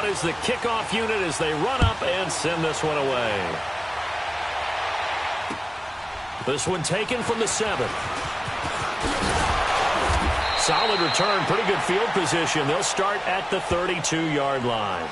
out as the kickoff unit as they run up and send this one away. This one taken from the 7. Solid return, pretty good field position. They'll start at the 32-yard line.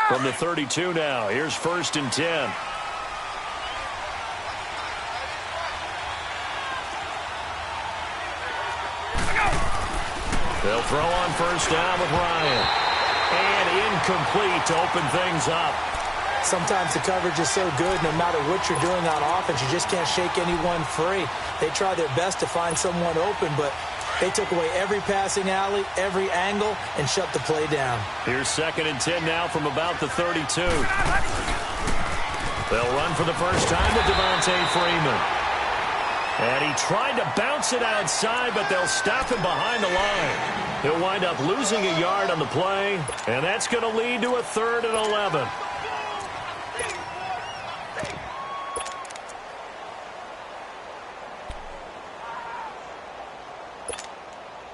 From the 32 now, here's 1st and 10. They'll throw on 1st down with Ryan. And incomplete to open things up. Sometimes the coverage is so good, no matter what you're doing on offense, you just can't shake anyone free. They try their best to find someone open, but they took away every passing alley, every angle, and shut the play down. Here's 2nd and 10 now from about the 32. They'll run for the first time with Devontae Freeman. And he tried to bounce it outside, but they'll stop him behind the line. He'll wind up losing a yard on the play, and that's going to lead to a 3rd and 11.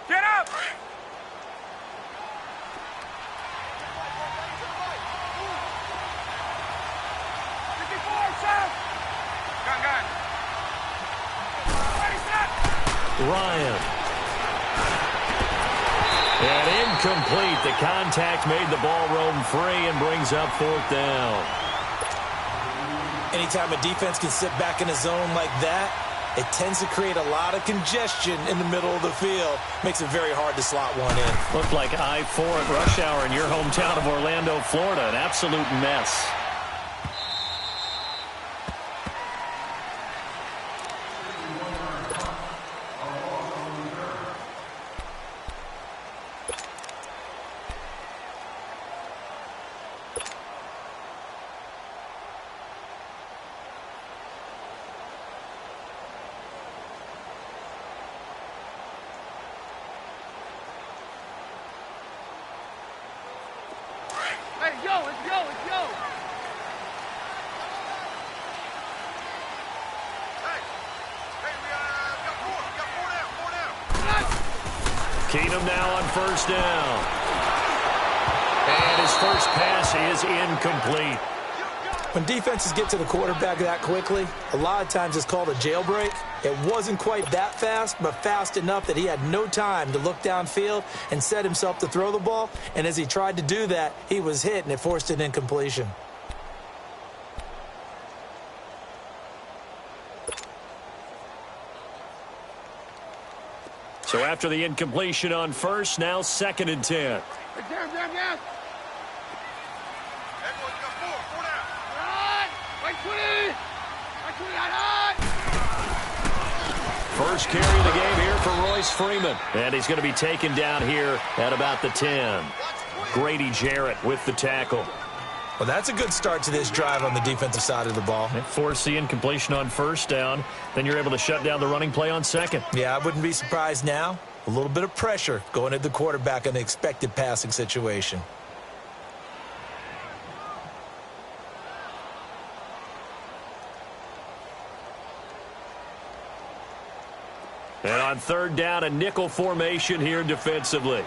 Get up! Ryan. And incomplete. The contact made the ball roam free and brings up 4th down. Anytime a defense can sit back in a zone like that, it tends to create a lot of congestion in the middle of the field. Makes it very hard to slot one in. Looked like I-4 at rush hour in your hometown of Orlando, Florida. An absolute mess. Keenum now on 1st down. And his first pass is incomplete. When defenses get to the quarterback that quickly, a lot of times it's called a jailbreak. It wasn't quite that fast, but fast enough that he had no time to look downfield and set himself to throw the ball. And as he tried to do that, he was hit, and it forced an incompletion. So after the incompletion on 1st, now 2nd and 10. First carry of the game here for Royce Freeman. And he's going to be taken down here at about the 10. Grady Jarrett with the tackle. Well, that's a good start to this drive on the defensive side of the ball. They force the incompletion on 1st down. Then you're able to shut down the running play on 2nd. Yeah, I wouldn't be surprised now. A little bit of pressure going at the quarterback in an expected passing situation. And on 3rd down, a nickel formation here defensively.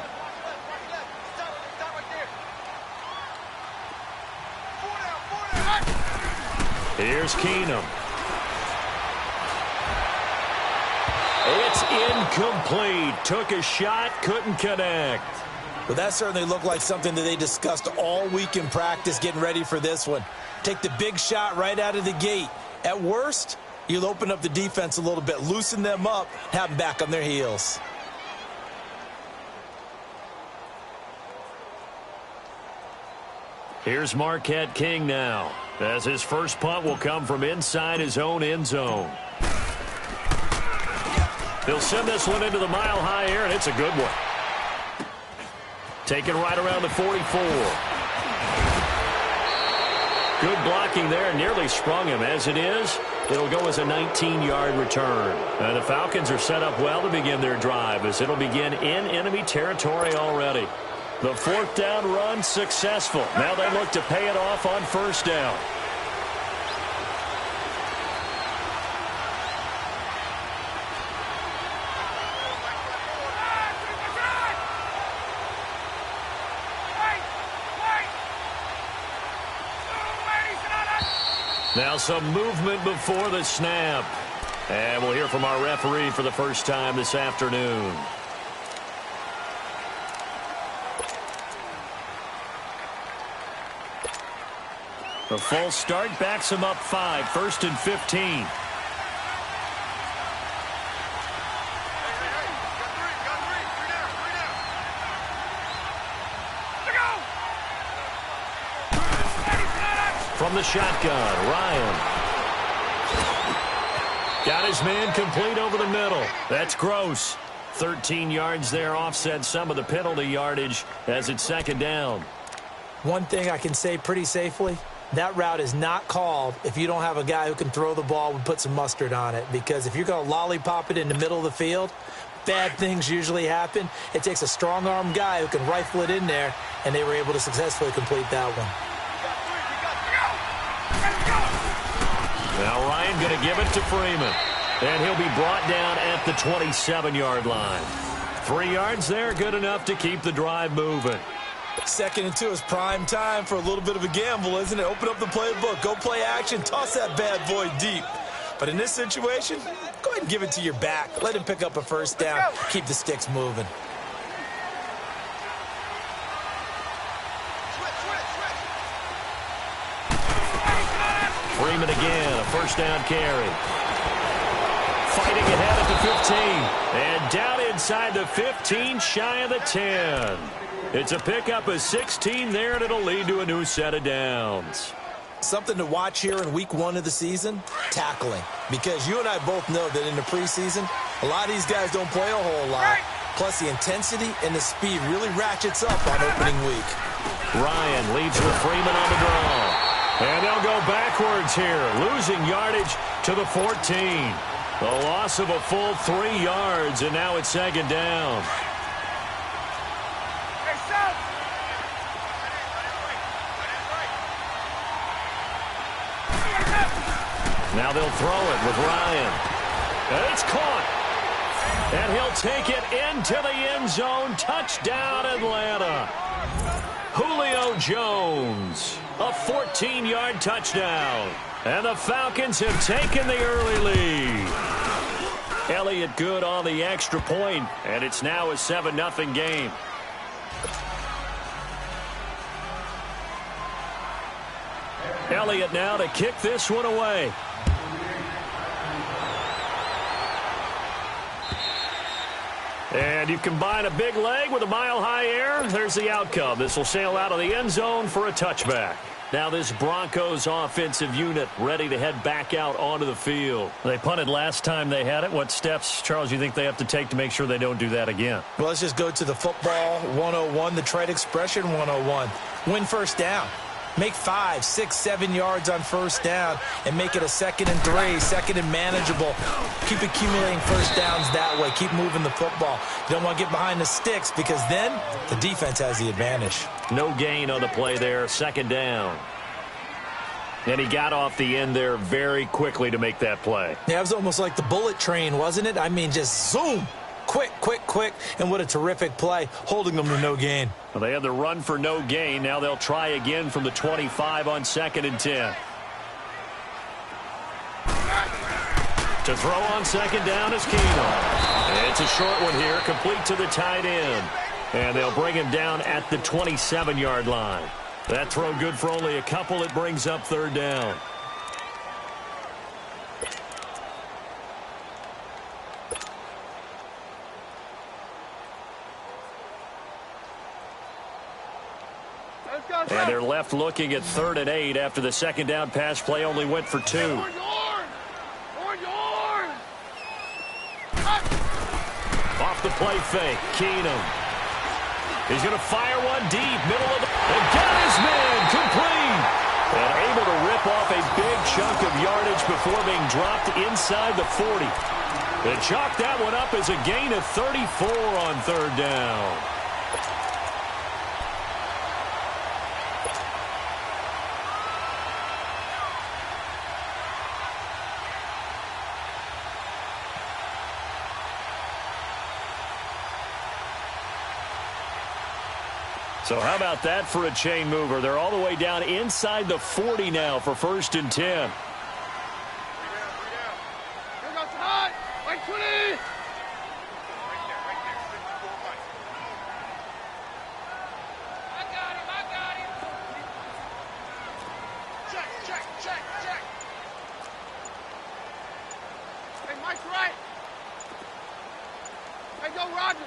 Here's Keenum. It's incomplete. Took a shot, couldn't connect. Well, that certainly looked like something that they discussed all week in practice getting ready for this one. Take the big shot right out of the gate. At worst, you'll open up the defense a little bit, loosen them up, have them back on their heels. Here's Marquette King now, as his first punt will come from inside his own end zone. They'll send this one into the mile-high air, and it's a good one. Taken right around the 44. Good blocking there, nearly sprung him. As it is, it'll go as a 19-yard return. And the Falcons are set up well to begin their drive, as it'll begin in enemy territory already. The fourth down run successful. Now they look to pay it off on first down. Now some movement before the snap. And we'll hear from our referee for the first time this afternoon. The false start backs him up 5, 1st and 15. From the shotgun, Ryan. Got his man complete over the middle. That's gross. 13 yards there, offset some of the penalty yardage as it's second down. One thing I can say pretty safely, that route is not called if you don't have a guy who can throw the ball and put some mustard on it. Because if you're going to lollipop it in the middle of the field, bad things usually happen. It takes a strong-arm guy who can rifle it in there, and they were able to successfully complete that one. Now Ryan going to give it to Freeman. And he'll be brought down at the 27-yard line. 3 yards there, good enough to keep the drive moving. 2nd and 2 is prime time for a little bit of a gamble, isn't it? Open up the playbook, go play action, toss that bad boy deep. But in this situation, go ahead and give it to your back. Let him pick up a first down. Keep the sticks moving. Freeman again, a first down carry. Fighting ahead at the 15. And down inside the 15, shy of the 10. It's a pickup of 16 there, and it'll lead to a new set of downs. Something to watch here in week 1 of the season, tackling. Because you and I both know that in the preseason, a lot of these guys don't play a whole lot. Plus, the intensity and the speed really ratchets up on opening week. Ryan leads with Freeman on the draw. And they'll go backwards here, losing yardage to the 14. The loss of a full 3 yards, and now it's second down. Now they'll throw it with Ryan. And it's caught. And he'll take it into the end zone. Touchdown, Atlanta. Julio Jones, a 14-yard touchdown. And the Falcons have taken the early lead. Elliott good on the extra point, and it's now a 7-0 game. Elliott now to kick this one away. And you combine a big leg with a mile-high air, there's the outcome. This will sail out of the end zone for a touchback. Now this Broncos offensive unit ready to head back out onto the field. They punted last time they had it. What steps, Charles, you think they have to take to make sure they don't do that again? Well, let's just go to the football 101, the trade expression 101. Win first down. Make 5, 6, 7 yards on first down and make it a 2nd and 3, 2nd and manageable. Keep accumulating first downs that way. Keep moving the football. You don't want to get behind the sticks because then the defense has the advantage. No gain on the play there, second down. And he got off the end there very quickly to make that play. Yeah, it was almost like the bullet train, wasn't it? I mean, just zoom. Quick, quick, quick, and what a terrific play, holding them to no gain. Well, they had the run for no gain. Now they'll try again from the 25 on 2nd and 10. To throw on second down is Keenum. It's a short one here, complete to the tight end. And they'll bring him down at the 27-yard line. That throw good for only a couple. It brings up third down. And they're left looking at 3rd and 8 after the second down pass play only went for 2. Off the play fake, Keenum. He's going to fire one deep, middle of the... And got his man complete. And able to rip off a big chunk of yardage before being dropped inside the 40. They chalk that one up as a gain of 34 on 3rd down. So how about that for a chain mover? They're all the way down inside the 40 now for 1st and 10. Here goes tonight. Like 20. Right there. 54 Mike. I got him. Check. Hey, Mike's right. Hey, go Roger.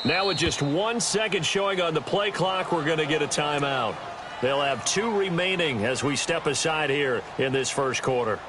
Now with just 1 second showing on the play clock, we're going to get a timeout. They'll have 2 remaining as we step aside here in this first quarter.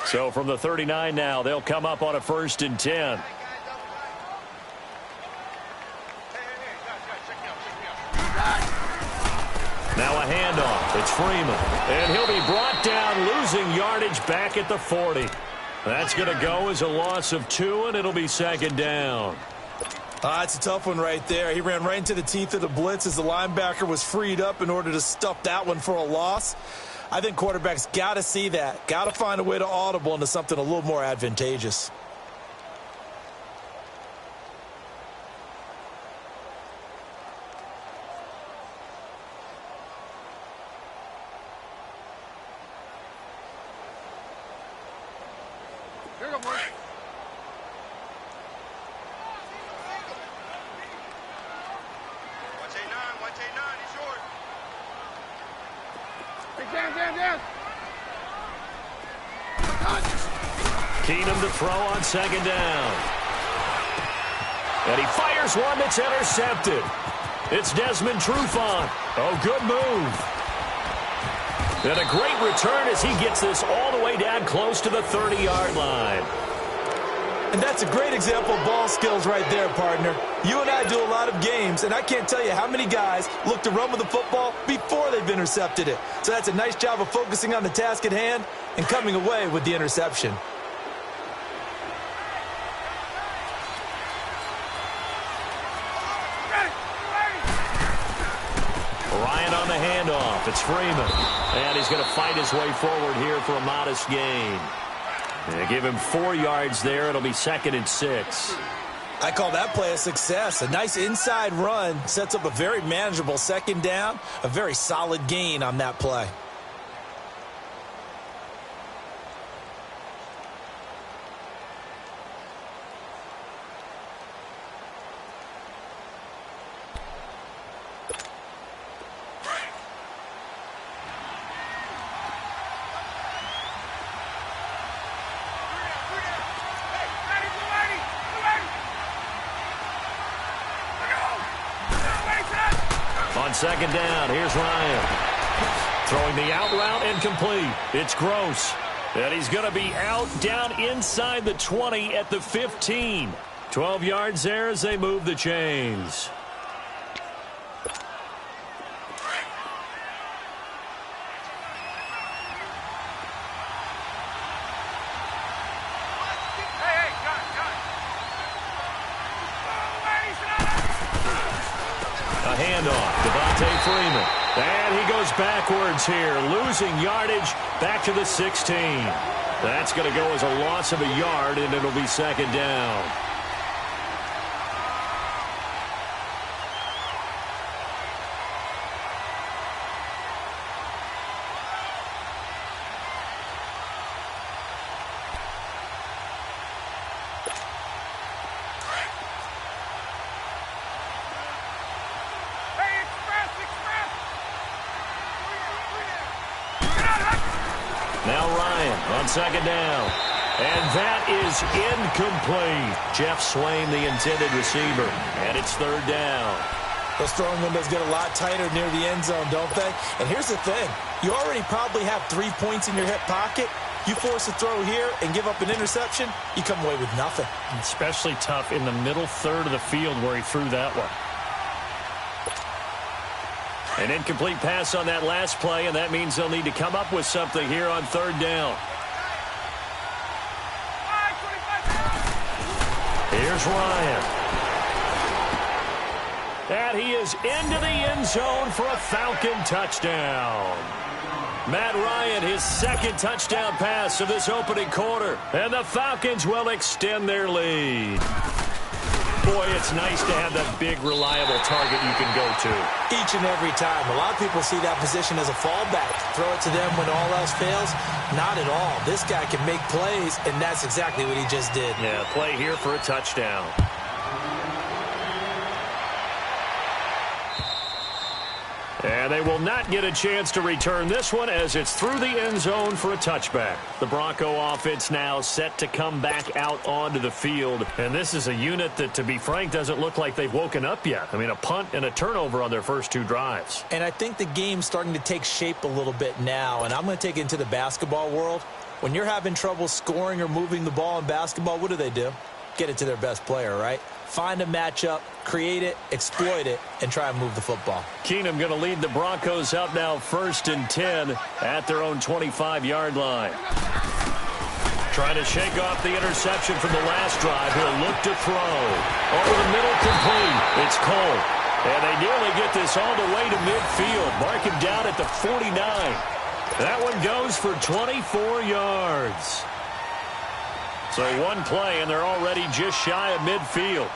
So from the 39 now, they'll come up on a 1st and 10. Now a handoff. It's Freeman. And he'll be brought down, losing yardage back at the 40. That's going to go as a loss of 2, and it'll be 2nd down. It's a tough one right there. He ran right into the teeth of the blitz as the linebacker was freed up in order to stuff that one for a loss. I think quarterbacks got to see that. Got to find a way to audible into something a little more advantageous. Here you go, boy. Down. Keenum to throw on 2nd down. And he fires one that's intercepted. It's Desmond Trufant. Oh, good move. And a great return as he gets this all the way down close to the 30-yard line. And that's a great example of ball skills right there, partner. You and I do a lot of games, and I can't tell you how many guys look to run with the football before they've intercepted it. So that's a nice job of focusing on the task at hand and coming away with the interception. Ryan on the handoff. It's Freeman. And he's going to fight his way forward here for a modest gain. They give him 4 yards there. It'll be 2nd and 6. I call that play a success. A nice inside run sets up a very manageable 2nd down. A very solid gain on that play. On 2nd down, here's Ryan. Throwing the out route incomplete. It's Gross. And he's going to be out down inside the 20 at the 15. 12 yards there as they move the chains. Freeman. And he goes backwards here, losing yardage back to the 16. That's going to go as a loss of a yard, and it'll be 2nd down. Now Ryan on 2nd down. And that is incomplete. Jeff Swain, the intended receiver. And it's 3rd down. Those throwing windows get a lot tighter near the end zone, don't they? And here's the thing. You already probably have 3 points in your hip pocket. You force a throw here and give up an interception, you come away with nothing. Especially tough in the middle third of the field where he threw that one. An incomplete pass on that last play, and that means they'll need to come up with something here on third down. Here's Ryan. And he is into the end zone for a Falcon touchdown. Matt Ryan, his second touchdown pass of this opening quarter. And the Falcons will extend their lead. Boy, it's nice to have that big, reliable target you can go to. Each and every time. A lot of people see that position as a fallback. Throw it to them when all else fails. Not at all. This guy can make plays, and that's exactly what he just did. Yeah, play here for a touchdown. And they will not get a chance to return this one as it's through the end zone for a touchback. The Bronco offense now set to come back out onto the field. And this is a unit that, to be frank, doesn't look like they've woken up yet. I mean, a punt and a turnover on their first 2 drives. And I think the game's starting to take shape a little bit now. And I'm going to take it into the basketball world. When you're having trouble scoring or moving the ball in basketball, what do? Get it to their best player, right? Find a matchup, create it, exploit it, and try and move the football. Keenum going to lead the Broncos up now 1st and 10 at their own 25-yard line. Trying to shake off the interception from the last drive. He'll look to throw. Over the middle, complete. It's Cole. And they nearly get this all the way to midfield. Mark him down at the 49. That one goes for 24 yards. So one play, and they're already just shy of midfield.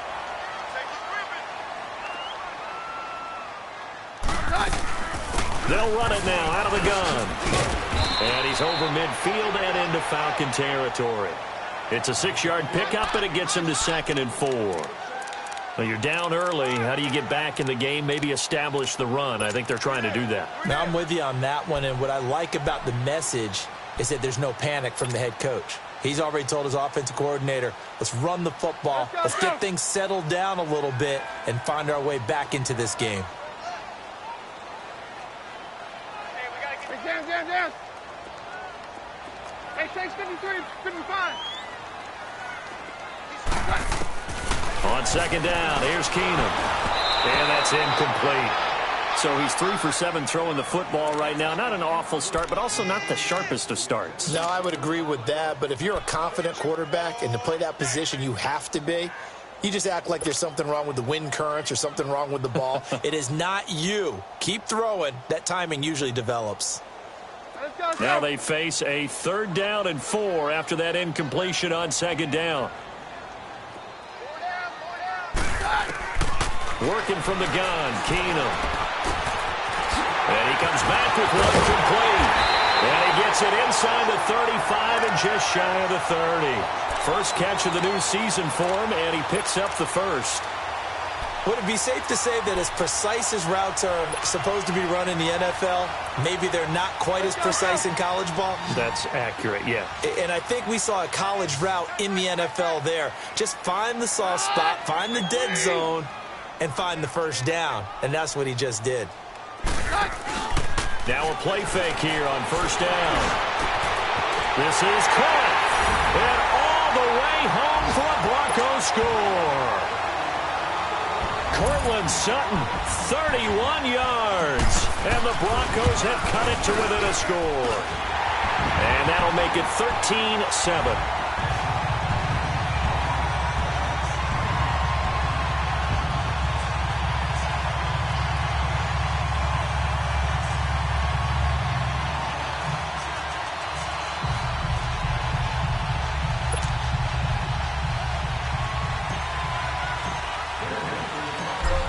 They'll run it now out of the gun. And he's over midfield and into Falcon territory. It's a 6-yard pickup, and it gets him to 2nd and 4. Well, you're down early. How do you get back in the game? Maybe establish the run. I think they're trying to do that. Now, I'm with you on that one, and what I like about the message is that there's no panic from the head coach. He's already told his offensive coordinator, let's run the football, let's get things settled down a little bit and find our way back into this game. Down. Hey, takes 53, 55. On 2nd down, here's Keenum. And that's incomplete. So he's 3 for 7 throwing the football right now. Not an awful start, but also not the sharpest of starts. No, I would agree with that. But if you're a confident quarterback and to play that position you have to be, you just act like there's something wrong with the wind currents or something wrong with the ball. It is not you. Keep throwing. That timing usually develops. Now they face a 3rd down and 4 after that incompletion on 2nd down. Working from the gun, Keenum. And he comes back with one complete. And he gets it inside the 35 and just shy of the 30. First catch of the new season for him, and he picks up the first. Would it be safe to say that as precise as routes are supposed to be run in the NFL, maybe they're not quite as precise in college ball? That's accurate, yeah. And I think we saw a college route in the NFL there. Just find the soft spot, find the dead zone, and find the first down. And that's what he just did. Now a play fake here on 1st down. This is caught. And all the way home for a Broncos score. Cortland Sutton, 31 yards. And the Broncos have cut it to within a score. And that'll make it 13-7.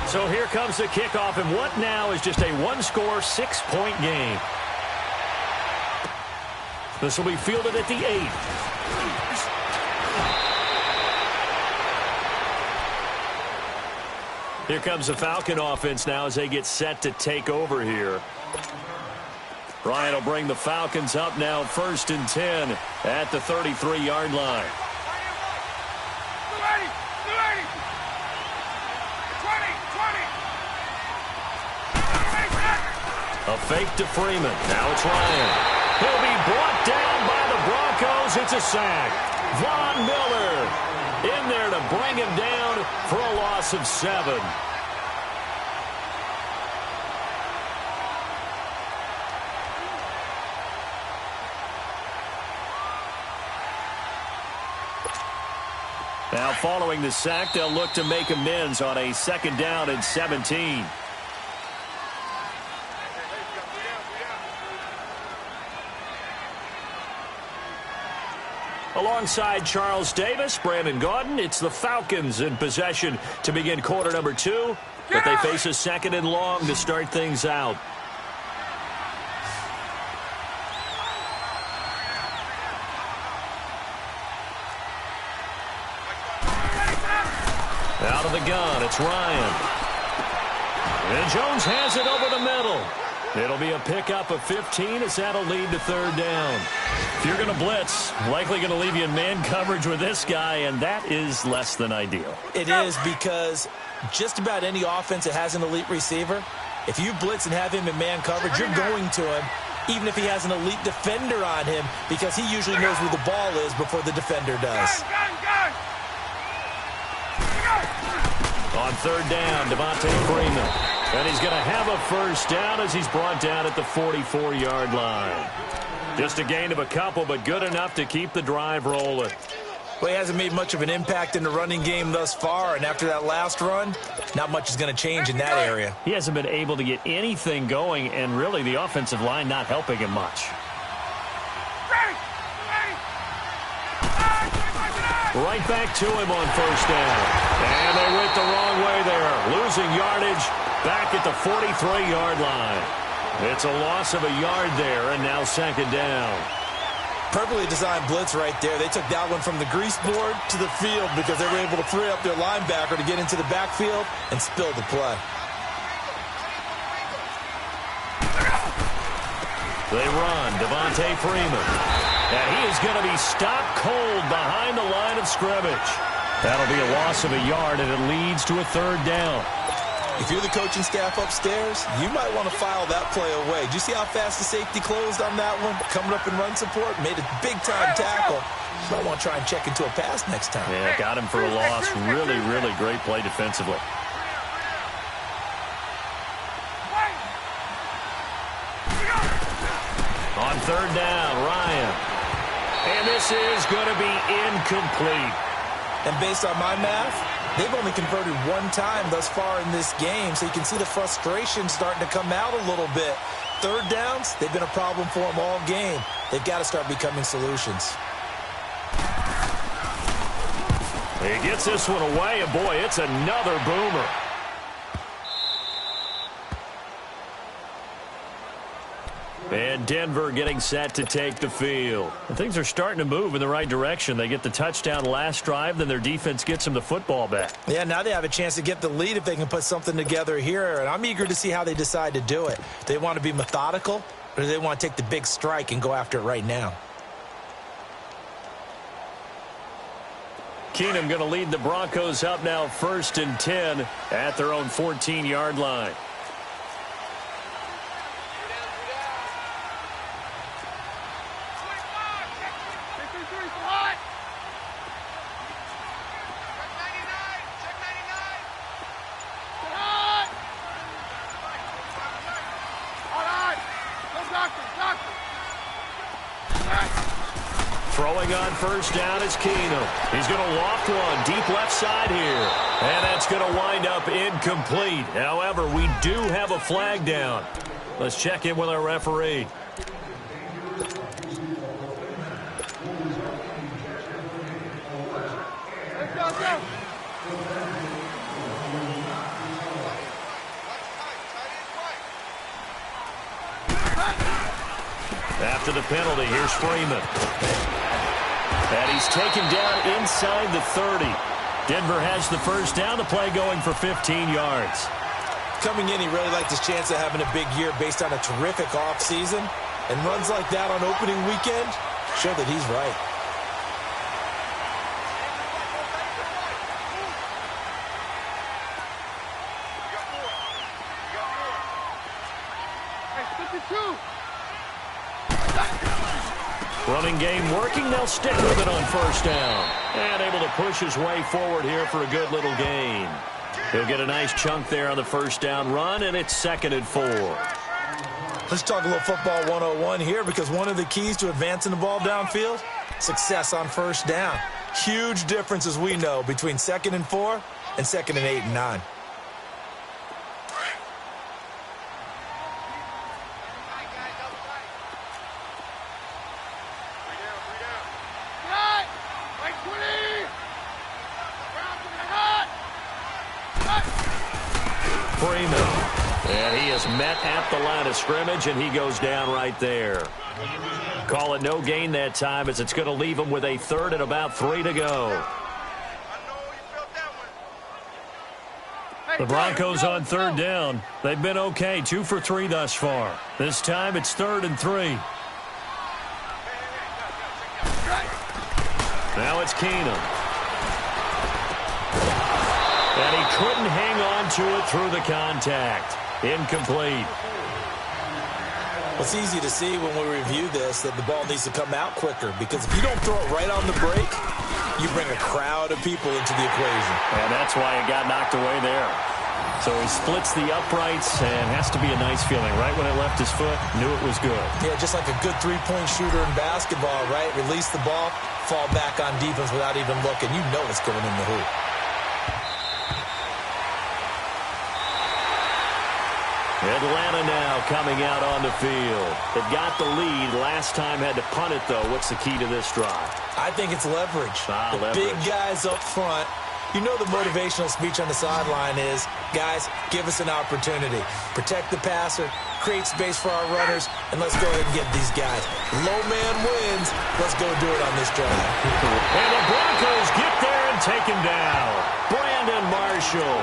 So here comes the kickoff, and what now is just a 1-score, 6-point game. This will be fielded at the 8. Here comes the Falcon offense now as they get set to take over here. Ryan will bring the Falcons up now 1st and 10 at the 33-yard line. A fake to Freeman. Now it's Ryan. He'll be brought down by the Broncos. It's a sack. Von Miller in there to bring him down for a loss of 7. Now following the sack, they'll look to make amends on a 2nd down and 17. Alongside Charles Davis, Brandon Gaudin, it's the Falcons in possession to begin quarter number 2, but they face a 2nd and long to start things out. Out of the gun, it's Ryan. And Jones has it over the middle. It'll be a pickup of 15 as that'll lead to 3rd down. If you're going to blitz, likely going to leave you in man coverage with this guy, and that is less than ideal. It is, because just about any offense that has an elite receiver, if you blitz and have him in man coverage, you're going to him, even if he has an elite defender on him, because he usually knows where the ball is before the defender does. On 3rd down, Devontae Freeman. And he's going to have a 1st down as he's brought down at the 44-yard line. Just a gain of a couple, but good enough to keep the drive rolling. Well, he hasn't made much of an impact in the running game thus far, and after that last run, not much is going to change in that area. He hasn't been able to get anything going, and really the offensive line not helping him much. Right back to him on 1st down. And they went the wrong way there. Losing yardage back at the 43-yard line. It's a loss of a yard there, and now 2nd down. Perfectly designed blitz right there. They took that one from the grease board to the field because they were able to free up their linebacker to get into the backfield and spill the play. They run. Devontae Freeman. And he is going to be stopped cold behind the line of scrimmage. That'll be a loss of a yard, and it leads to a 3rd down. If you're the coaching staff upstairs, you might want to file that play away. Did you see how fast the safety closed on that one? Coming up in run support, made a big-time tackle. You might want to try and check into a pass next time. Yeah, got him for a loss. Really, really great play defensively. On 3rd down, Ryan. And this is going to be incomplete. And based on my math, they've only converted 1 time thus far in this game, so you can see the frustration starting to come out a little bit. 3rd downs, they've been a problem for them all game. They've got to start becoming solutions. He gets this one away, and boy, it's another boomer. And Denver getting set to take the field. And things are starting to move in the right direction. They get the touchdown last drive, then their defense gets them the football back. Yeah, now they have a chance to get the lead if they can put something together here, and I'm eager to see how they decide to do it. Do they want to be methodical, or do they want to take the big strike and go after it right now? Keenum going to lead the Broncos up now 1st and 10 at their own 14-yard line. Throwing on 1st down is Keenum. He's going to loft one deep left side here. And that's going to wind up incomplete. However, we do have a flag down. Let's check in with our referee. After the penalty, here's Freeman. And he's taken down inside the 30. Denver has the 1st down. The play going for 15 yards. Coming in, he really liked his chance of having a big year based on a terrific offseason. And runs like that on opening weekend show that he's right. 52. Running game working. They'll stick with it on first down. And able to push his way forward here for a good little gain. He'll get a nice chunk there on the first down run, and it's 2nd and 4. Let's talk a little football 101 here, because one of the keys to advancing the ball downfield, success on first down. Huge difference, as we know, between 2nd and 4 and 2nd and 8 and 9. And he is met at the line of scrimmage, and he goes down right there. Call it no gain that time, as it's going to leave him with a 3rd and about 3 to go. The Broncos on 3rd down. They've been okay, 2 for 3 thus far. This time it's 3rd and 3. Now it's Keenum. And he couldn't hang on to it through the contact. Incomplete. It's easy to see when we review this that the ball needs to come out quicker, because if you don't throw it right on the break, you bring a crowd of people into the equation. And that's why it got knocked away there. So he splits the uprights, and has to be a nice feeling. Right when it left his foot, knew it was good. Yeah, just like a good three-point shooter in basketball, right? Release the ball, fall back on defense without even looking. You know it's going in the hoop. Atlanta now coming out on the field. They've got the lead. Last time had to punt it, though. What's the key to this drive? I think it's leverage. The big guys up front. You know the motivational speech on the sideline is, guys, give us an opportunity. Protect the passer, create space for our runners, and let's go ahead and get these guys. Low man wins. Let's go do it on this drive. And the Broncos get there and take him down. Brandon Marshall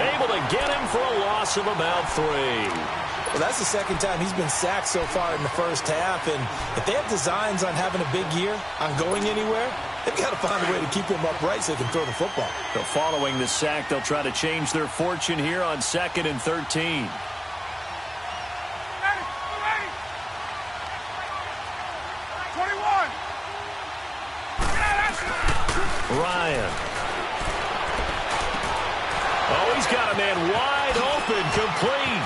able to get him for a loss of about 3. Well, that's the 2nd time he's been sacked so far in the first half, and if they have designs on having a big year, on going anywhere, they've got to find a way to keep him upright so they can throw the football. So following the sack, they'll try to change their fortune here on 2nd and 13. Ryan. Oh, he's got a man wide open, complete.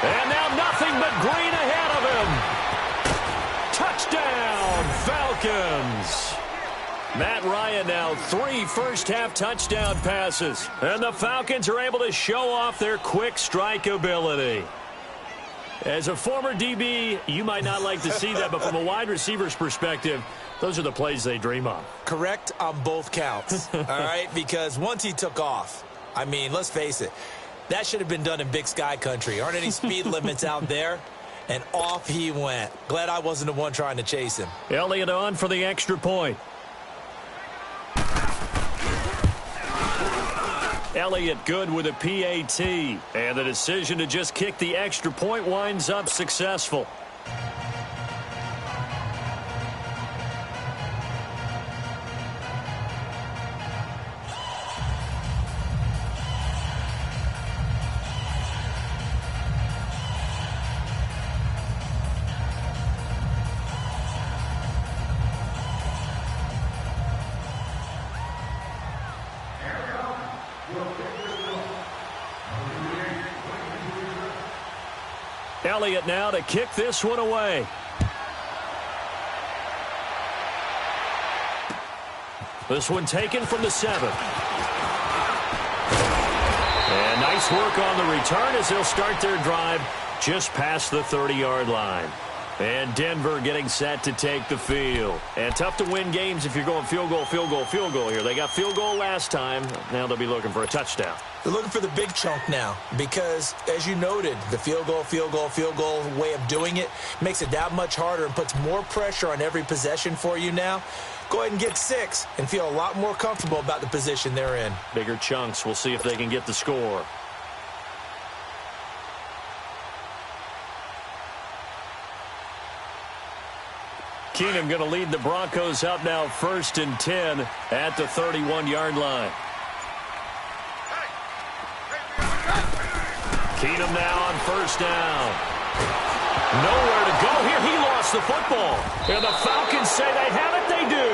And now nothing but green ahead of him. Touchdown, Falcons. Matt Ryan now 3 first-half touchdown passes. And the Falcons are able to show off their quick strike ability. As a former DB, you might not like to see that, but from a wide receiver's perspective, those are the plays they dream of. Correct on both counts, all right? Because once he took off, I mean, let's face it, that should have been done in Big Sky country. Aren't any speed limits out there? And off he went. Glad I wasn't the one trying to chase him. Elliott on for the extra point. Elliott good with a PAT. And the decision to just kick the extra point winds up successful. Elliott now to kick this one away. This one taken from the 7. And nice work on the return as they'll start their drive just past the 30-yard line. And Denver getting set to take the field. And tough to win games if you're going field goal, field goal, field goal here. They got field goal last time. Now they'll be looking for a touchdown. They're looking for the big chunk now because, as you noted, the field goal way of doing it makes it that much harder and puts more pressure on every possession for you now. Go ahead and get 6 and feel a lot more comfortable about the position they're in. Bigger chunks. We'll see if they can get the score. Keenum going to lead the Broncos up now 1st and 10 at the 31-yard line. Keenum now on 1st down. Nowhere to go here. He lost the football. And the Falcons say they have it. They do.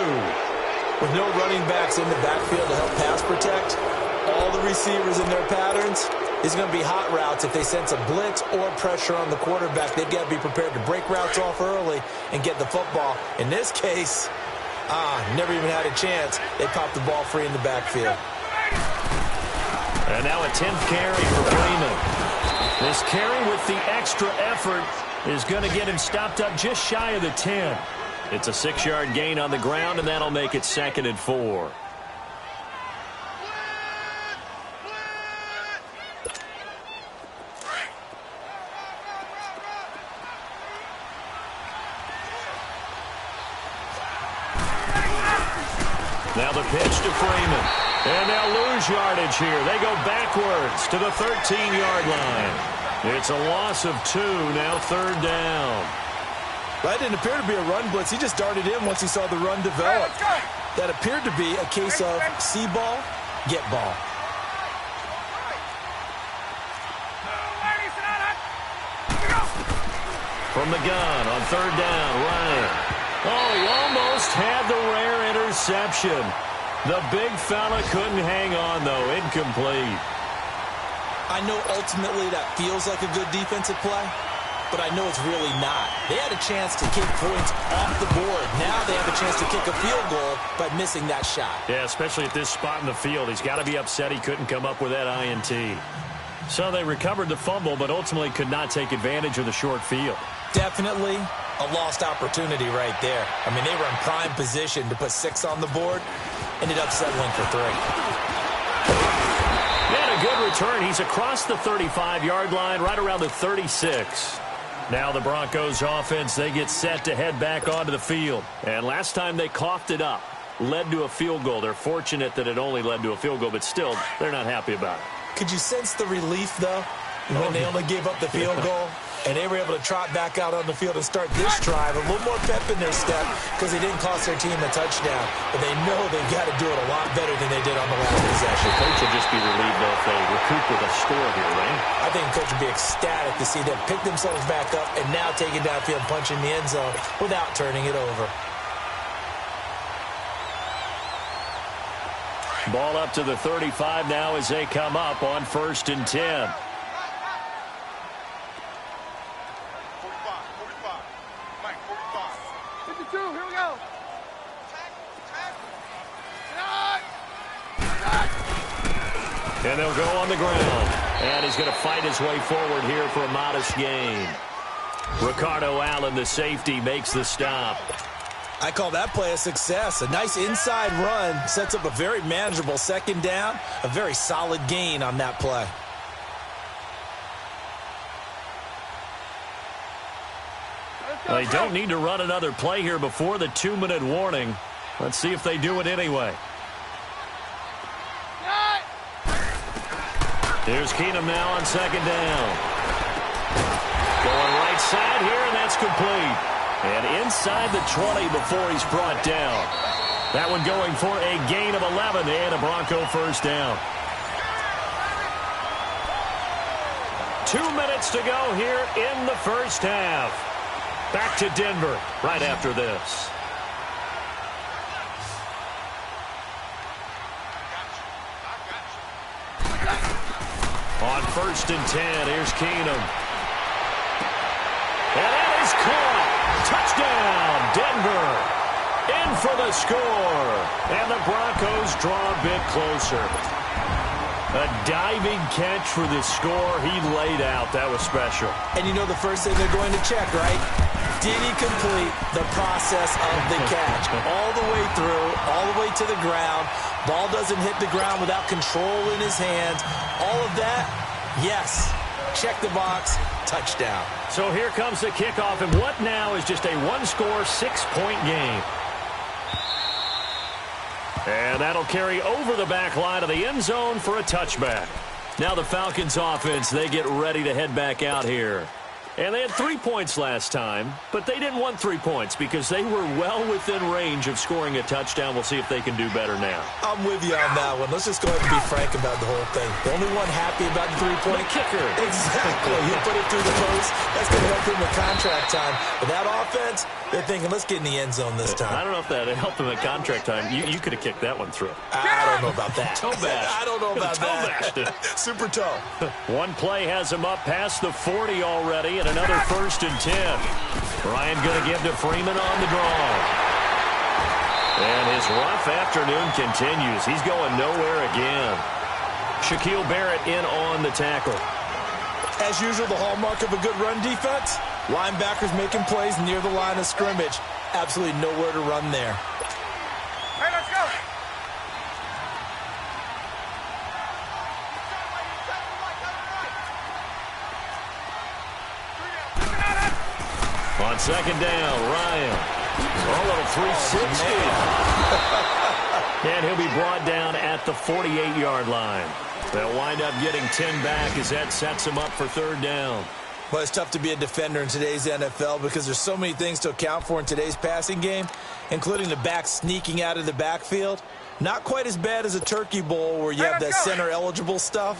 With no running backs in the backfield to help pass protect, all the receivers in their patterns, it's going to be hot routes. If they sense a blitz or pressure on the quarterback, they've got to be prepared to break routes off early and get the football. In this case, never even had a chance. They popped the ball free in the backfield. And now a 10th carry for Freeman. This carry with the extra effort is going to get him stopped up just shy of the 10. It's a 6-yard gain on the ground, and that'll make it 2nd and 4. Now the pitch to Freeman. And they'll lose yardage here. They go backwards to the 13-yard line. It's a loss of 2, now 3rd down. That didn't appear to be a run blitz. He just darted in once he saw the run develop. That appeared to be a case of see ball, get ball. From the gun on 3rd down, Ryan. Oh, he almost had the rare interception. The big fella couldn't hang on, though. Incomplete. I know ultimately that feels like a good defensive play, but I know it's really not. They had a chance to kick points off the board. Now they have a chance to kick a field goal by missing that shot. Yeah, especially at this spot in the field. He's got to be upset he couldn't come up with that INT. So they recovered the fumble, but ultimately could not take advantage of the short field. Definitely a lost opportunity right there. I mean, they were in prime position to put 6 on the board. Ended up settling for 3. And a good return. He's across the 35-yard line, right around the 36. Now the Broncos offense, they get set to head back onto the field. And last time they coughed it up, led to a field goal. They're fortunate that it only led to a field goal, but still, they're not happy about it. Could you sense the relief, though, when they only gave up the field goal? And they were able to trot back out on the field and start this drive. A little more pep in their step because they didn't cost their team a touchdown. But they know they've got to do it a lot better than they did on the last possession. Coach will just be relieved though if they recoup with a score here, right? I think Coach would be ecstatic to see them pick themselves back up and now take it downfield, punching the end zone without turning it over. Ball up to the 35 now as they come up on 1st and 10. 52, here we go. And they'll go on the ground. And he's going to fight his way forward here for a modest gain. Ricardo Allen, the safety, makes the stop. I call that play a success. A nice inside run sets up a very manageable 2nd down. A very solid gain on that play. They don't need to run another play here before the 2-minute warning. Let's see if they do it anyway. Here's Keenum now on 2nd down. Going right side here, and that's complete. And inside the 20 before he's brought down. That one going for a gain of 11 and a Bronco 1st down. 2 minutes to go here in the 1st half. Back to Denver right after this. On 1st and 10, here's Keenum. And that is caught. Touchdown, Denver. In for the score. And the Broncos draw a bit closer. A diving catch for the score. He laid out. That was special. And you know the first thing they're going to check, right? Did he complete the process of the catch? All the way through, all the way to the ground. Ball doesn't hit the ground without control in his hands. All of that, yes. Check the box, touchdown. So here comes the kickoff, and what now is just a one-score, 6-point game. And that'll carry over the back line of the end zone for a touchback. Now the Falcons offense, they get ready to head back out here. And they had 3 points last time, but they didn't want 3 points because they were well within range of scoring a touchdown. We'll see if they can do better now. I'm with you on that one. Let's just go ahead and be frank about the whole thing. The only one happy about the 3-point kicker. Exactly. You put it through the post. That's going to help helped him with contract time. But that offense, they're thinking, let's get in the end zone this time. I don't know if that helped him at contract time. You could have kicked that one through. I don't know about that. Toe bash. I don't know about that. Super toe. One play has him up past the 40 already, and another 1st and 10. Ryan going to give to Freeman on the draw. And his rough afternoon continues. He's going nowhere again. Shaquille Barrett in on the tackle. As usual, the hallmark of a good run defense, linebackers making plays near the line of scrimmage. Absolutely nowhere to run there. Hey, let's go. On 2nd down, Ryan. A little 360. And he'll be brought down at the 48-yard line. They'll wind up getting 10 back as that sets him up for 3rd down. Well, it's tough to be a defender in today's NFL because there's so many things to account for in today's passing game, including the back sneaking out of the backfield. Not quite as bad as a turkey bowl where you have that center-eligible stuff,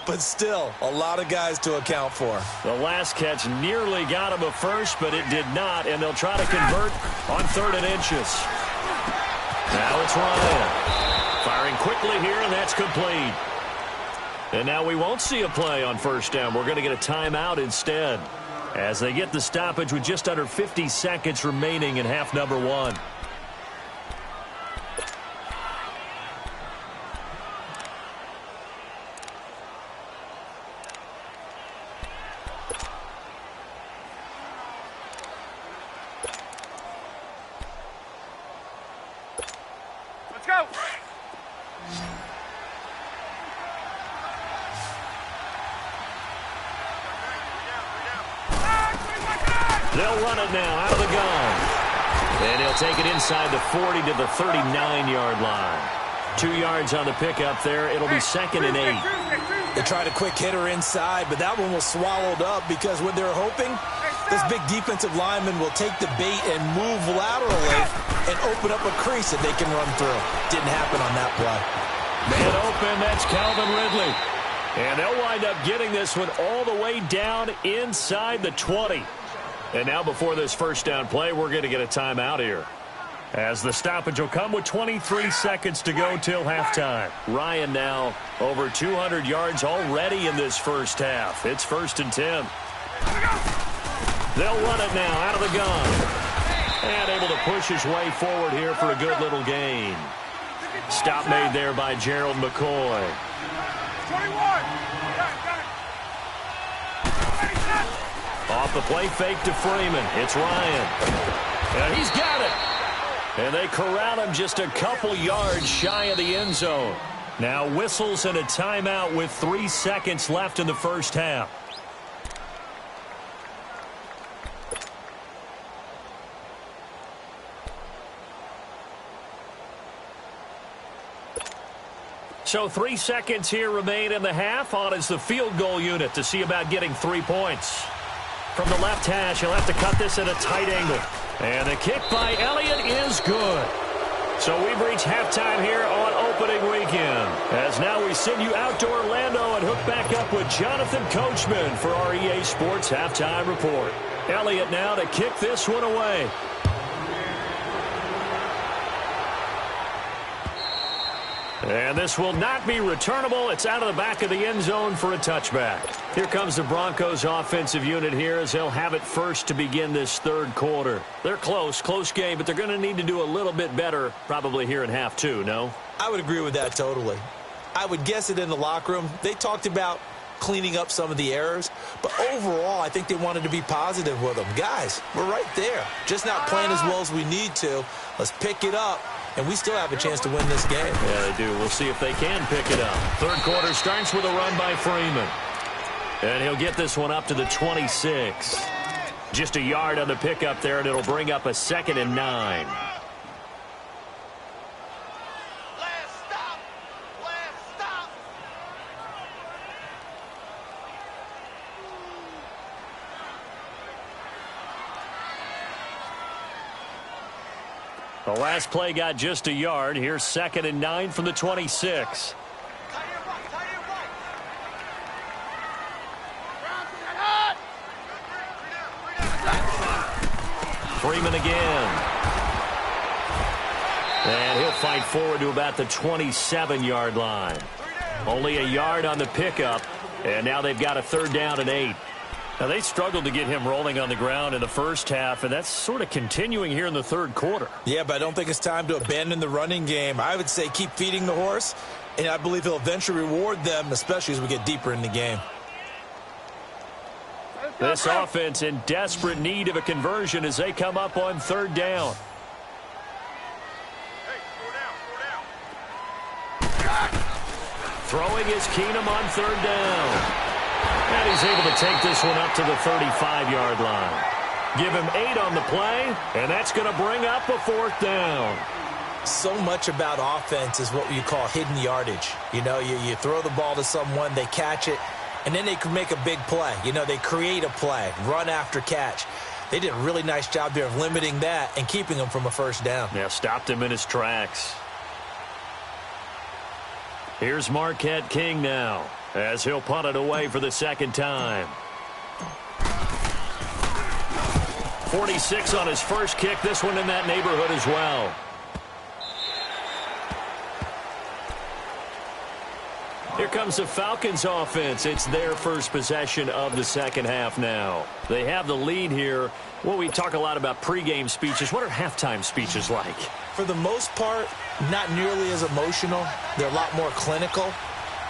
but still a lot of guys to account for. The last catch nearly got him a first, but it did not, and they'll try to convert on 3rd and inches. Now it's Ryan. Firing quickly here, and that's complete. And now we won't see a play on 1st down. We're going to get a timeout instead as they get the stoppage with just under 50 seconds remaining in half number 1. Let's go. They'll run it now out of the gun. And he'll take it inside the 40 to the 39-yard line. 2 yards on the pickup there. It'll be 2nd and 8. They tried a quick hitter inside, but that one was swallowed up because what they're hoping, this big defensive lineman will take the bait and move laterally and open up a crease that they can run through. Didn't happen on that play. Man open, that's Calvin Ridley. And they'll wind up getting this one all the way down inside the 20. And now before this 1st down play, we're going to get a timeout here, as the stoppage will come with 23 seconds to go till halftime. Ryan now over 200 yards already in this 1st half. It's 1st and 10. They'll run it now out of the gun. And able to push his way forward here for a good little gain. Stop made there by Gerald McCoy. 21. Off the play fake to Freeman. It's Ryan. And he's got it. And they corral him just a couple yards shy of the end zone. Now whistles and a timeout with 3 seconds left in the 1st half. So 3 seconds here remain in the half. On is the field goal unit to see about getting 3 points. From the left hash, he'll have to cut this at a tight angle. And the kick by Elliott is good. So we've reached halftime here on opening weekend. As now we send you out to Orlando and hook back up with Jonathan Coachman for our EA Sports Halftime Report. Elliott now to kick this one away. And this will not be returnable. It's out of the back of the end zone for a touchback. Here comes the Broncos offensive unit here as they'll have it first to begin this 3rd quarter. They're close game, but they're going to need to do a little bit better probably here in half 2, no? I would agree with that totally. I would guess it in the locker room. They talked about cleaning up some of the errors, but overall I think they wanted to be positive with them. Guys, we're right there. Just not playing as well as we need to. Let's pick it up. And we still have a chance to win this game. Yeah, they do. We'll see if they can pick it up. 3rd quarter starts with a run by Freeman. And he'll get this one up to the 26. Just a yard on the pickup there, and it'll bring up a 2nd and 9. The last play got just a yard. Here's 2nd and 9 from the 26. Freeman again. And he'll fight forward to about the 27-yard line. Only a yard on the pickup, and now they've got a 3rd down and 8. Now, they struggled to get him rolling on the ground in the first half, and that's sort of continuing here in the 3rd quarter. Yeah, but I don't think it's time to abandon the running game. I would say keep feeding the horse, and I believe he'll eventually reward them, especially as we get deeper in the game. This offense in desperate need of a conversion as they come up on 3rd down. Throwing is Keenum on 3rd down. And he's able to take this one up to the 35-yard line. Give him 8 on the play, and that's going to bring up a 4th down. So much about offense is what you call hidden yardage. You know, you throw the ball to someone, they catch it, and then they can make a big play. You know, they create a play, run after catch. They did a really nice job there of limiting that and keeping him from a 1st down. Yeah, stopped him in his tracks. Here's Marquette King now, as he'll punt it away for the 2nd time. 46 on his first kick. This one in that neighborhood as well. Here comes the Falcons offense. It's their first possession of the 2nd half now. They have the lead here. Well, we talk a lot about pregame speeches. What are halftime speeches like? For the most part, not nearly as emotional. They're a lot more clinical.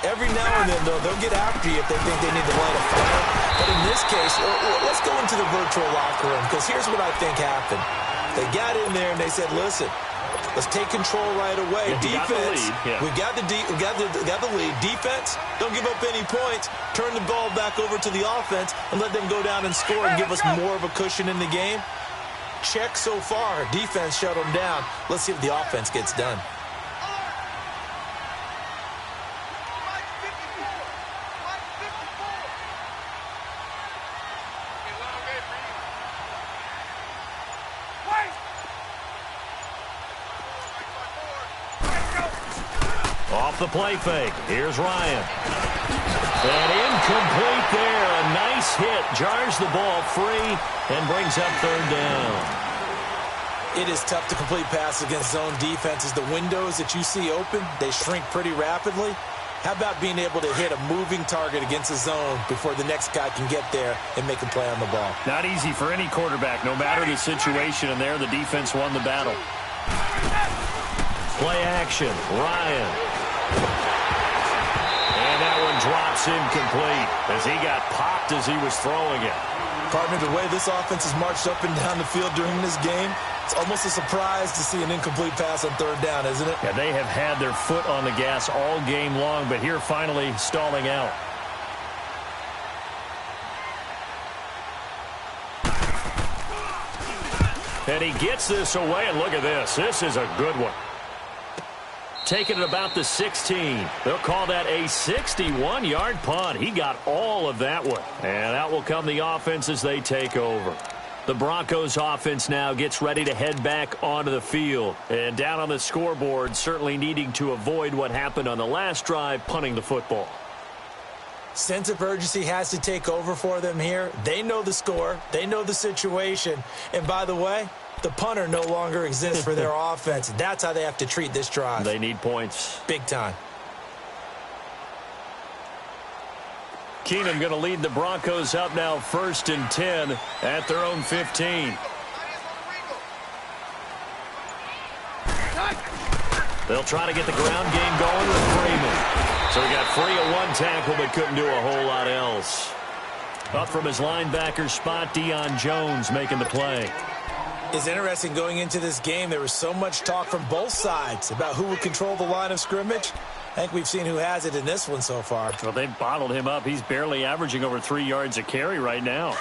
Every now and then, though, they'll get after you if they think they need to light a fire. But in this case, let's go into the virtual locker room, because here's what I think happened. They got in there and they said, listen, let's take control right away. Defense, we got the lead. Defense, don't give up any points. Turn the ball back over to the offense and let them go down and score and give us more of a cushion in the game. Check so far. Defense shut them down. Let's see if the offense gets done. Off the play fake. Here's Ryan. And incomplete there. A nice hit. Jars the ball free and brings up 3rd down. It is tough to complete passes against zone defenses. The windows that you see open, they shrink pretty rapidly. How about being able to hit a moving target against a zone before the next guy can get there and make a play on the ball? Not easy for any quarterback, no matter the situation. And there, the defense won the battle. Play action. Ryan. And that one drops incomplete as he got popped as he was throwing it. Partner, the way this offense has marched up and down the field during this game, it's almost a surprise to see an incomplete pass on 3rd down, isn't it? Yeah, they have had their foot on the gas all game long, but here finally stalling out. And he gets this away, and look at this. This is a good one. Taking it about the 16. They'll call that a 61-yard punt. He got all of that one. And out will come the offense as they take over. The Broncos offense now gets ready to head back onto the field. And down on the scoreboard, certainly needing to avoid what happened on the last drive, punting the football. Sense of urgency has to take over for them here. They know the score. They know the situation. And by the way, the punter no longer exists for their offense. That's how they have to treat this drive. They need points. Big time. Keenum going to lead the Broncos up now 1st and 10 at their own 15. They'll try to get the ground game going with Freeman. So he got free of one tackle but couldn't do a whole lot else. Up from his linebacker spot, Deion Jones making the play. It's interesting going into this game. There was so much talk from both sides about who would control the line of scrimmage. I think we've seen who has it in this one so far. Well, they've bottled him up. He's barely averaging over 3 yards a carry right now.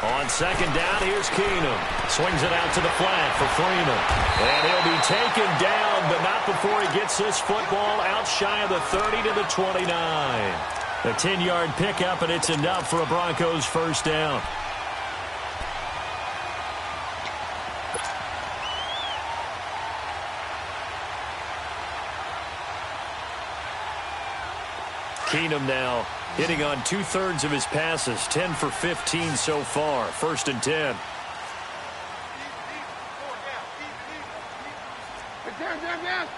On 2nd down, here's Keenum. Swings it out to the flat for Freeman. And he'll be taken down, but not before he gets this football out shy of the 30 to the 29. A 10-yard pickup, and it's enough for a Broncos 1st down. Keenum now hitting on 2/3 of his passes, 10 for 15 so far. 1st and 10. Down.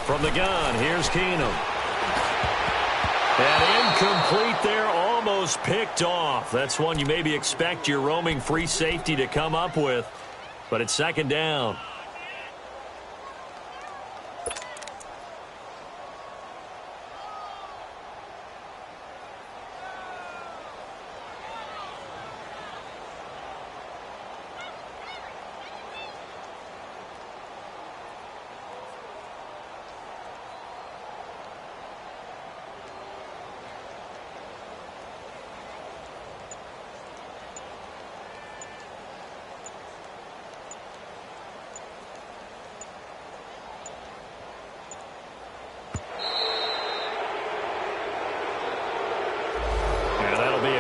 From the gun, here's Keenum. And incomplete there, almost picked off. That's one you maybe expect your roaming free safety to come up with, but it's 2nd down.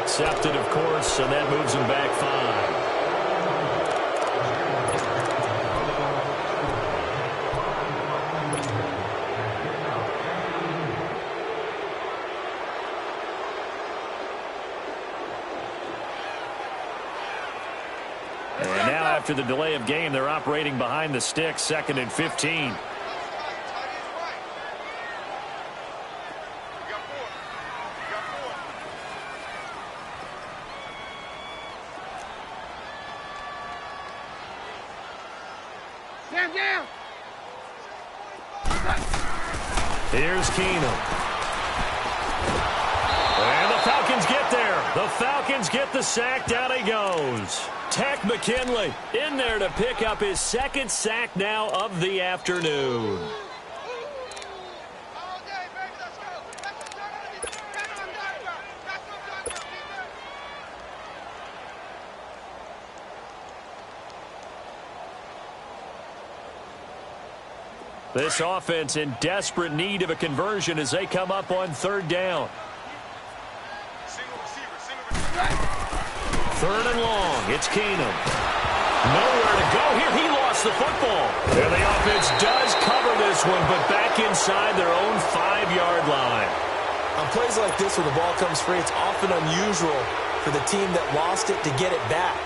Accepted, of course, and that moves him back 5. And now after the delay of game, they're operating behind the sticks, 2nd and 15. Down. Here's Keenum. And the Falcons get there. The Falcons get the sack. Down he goes. Tech McKinley in there to pick up his 2nd sack now of the afternoon. This offense in desperate need of a conversion as they come up on 3rd down. 3rd and long. It's Keenum. Nowhere to go here. He lost the football. And the offense does cover this one, but back inside their own 5-yard line. On plays like this where the ball comes free, it's often unusual for the team that lost it to get it back.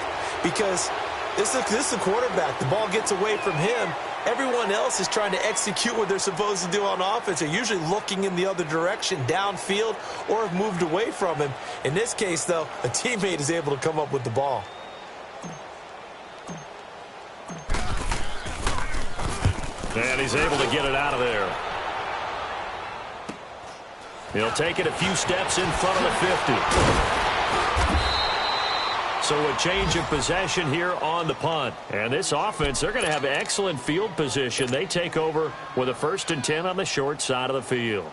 Because this is the quarterback. The ball gets away from him. Everyone else is trying to execute what they're supposed to do on offense. They're usually looking in the other direction, downfield, or have moved away from him. In this case, though, a teammate is able to come up with the ball. And he's able to get it out of there. He'll take it a few steps in front of the 50. So a change of possession here on the punt. And this offense, they're going to have excellent field position. They take over with a 1st and 10 on the short side of the field.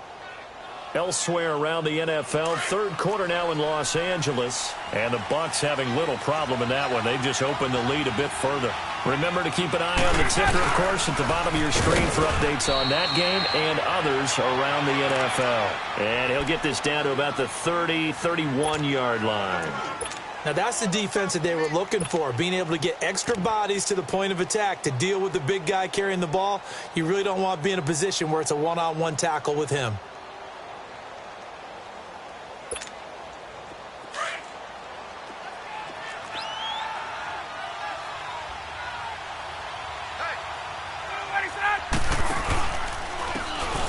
Elsewhere around the NFL, 3rd quarter now in Los Angeles. And the Bucs having little problem in that one. They've just opened the lead a bit further. Remember to keep an eye on the ticker, of course, at the bottom of your screen for updates on that game and others around the NFL. And he'll get this down to about the 30, 31-yard line. Now, that's the defense that they were looking for, being able to get extra bodies to the point of attack to deal with the big guy carrying the ball. You really don't want to be in a position where it's a one-on-one tackle with him.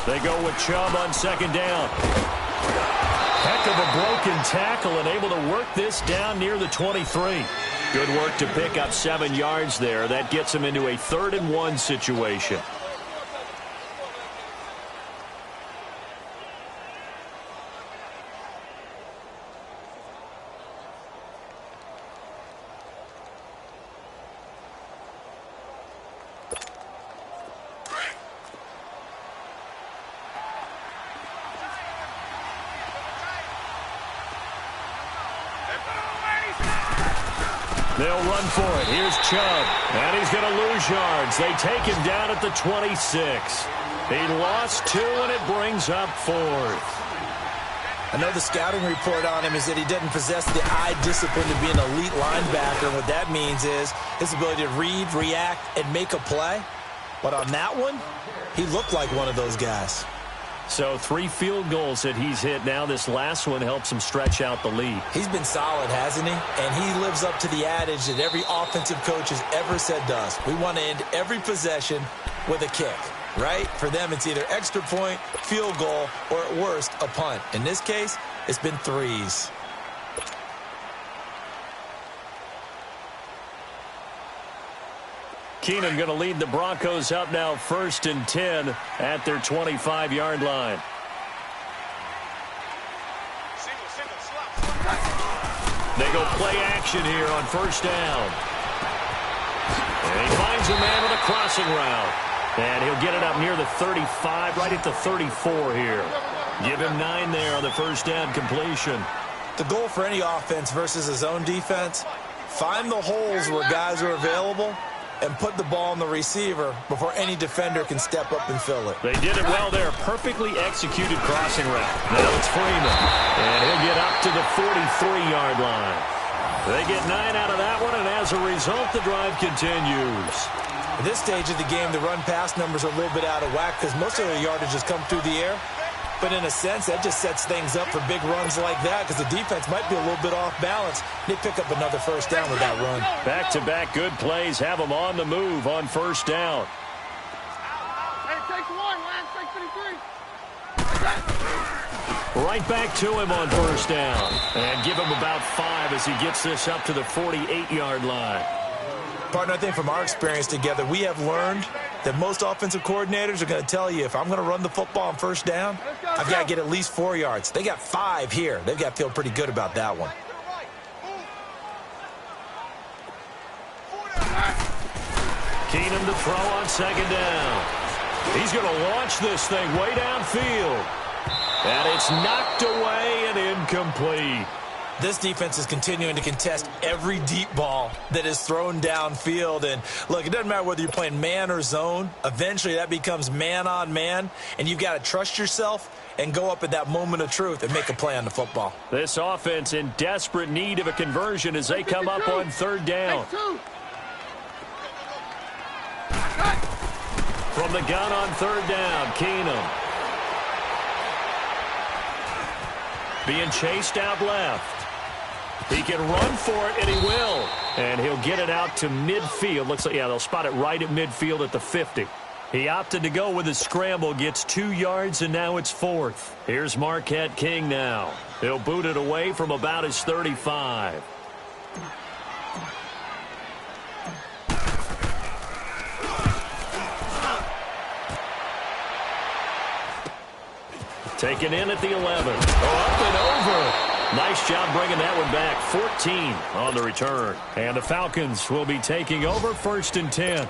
They go with Chubb on 2nd down. Heck of a broken tackle and able to work this down near the 23. Good work to pick up 7 yards there. That gets him into a 3rd and 1 situation. They'll run for it. Here's Chubb. And he's going to lose yards. They take him down at the 26. He lost 2, and it brings up 4th. I know the scouting report on him is that he doesn't possess the eye discipline to be an elite linebacker. And what that means is his ability to read, react, and make a play. But on that one, he looked like one of those guys. So 3 field goals that he's hit. Now this last one helps him stretch out the lead. He's been solid, hasn't he? And he lives up to the adage that every offensive coach has ever said to us. We want to end every possession with a kick, right? For them, it's either extra point, field goal, or at worst, a punt. In this case, it's been 3s. Keenum going to lead the Broncos up now 1st and 10 at their 25-yard line. They go play action here on 1st down. And he finds a man with a crossing route. And he'll get it up near the 35, right at the 34 here. Give him 9 there on the 1st down completion. The goal for any offense versus his own defense, find the holes where guys are available and put the ball on the receiver before any defender can step up and fill it. They did it well there. Perfectly executed crossing route. Now it's Freeman. And he'll get up to the 43-yard line. They get 9 out of that one, and as a result, the drive continues. At this stage of the game, the run-pass numbers are a little bit out of whack because most of the yardage has come through the air. But in a sense, that just sets things up for big runs like that because the defense might be a little bit off balance. They pick up another 1st down with that run. Back-to-back good plays have them on the move on 1st down. Hey, take 1, Lance, take 53. Right back to him on 1st down. And give him about 5 as he gets this up to the 48-yard line. Partner, I think from our experience together, we have learned that most offensive coordinators are going to tell you, if I'm going to run the football on 1st down, I've got to get at least 4 yards. They got 5 here. They've got to feel pretty good about that one. Keenum to throw on 2nd down. He's going to launch this thing way downfield. And it's knocked away and incomplete. This defense is continuing to contest every deep ball that is thrown downfield. And, look, it doesn't matter whether you're playing man or zone. Eventually, that becomes man-on-man, and you've got to trust yourself and go up at that moment of truth and make a play on the football. This offense in desperate need of a conversion as they come up on 3rd down. From the gun on 3rd down, Keenum. Being chased out left. He can run for it, and he will. And he'll get it out to midfield. Looks like, yeah, they'll spot it right at midfield at the 50. He opted to go with his scramble, gets 2 yards, and now it's 4th. Here's Marquette King now. He'll boot it away from about his 35. Taken in at the 11. Up and over. Nice job bringing that one back. 14 on the return. And the Falcons will be taking over 1st and 10.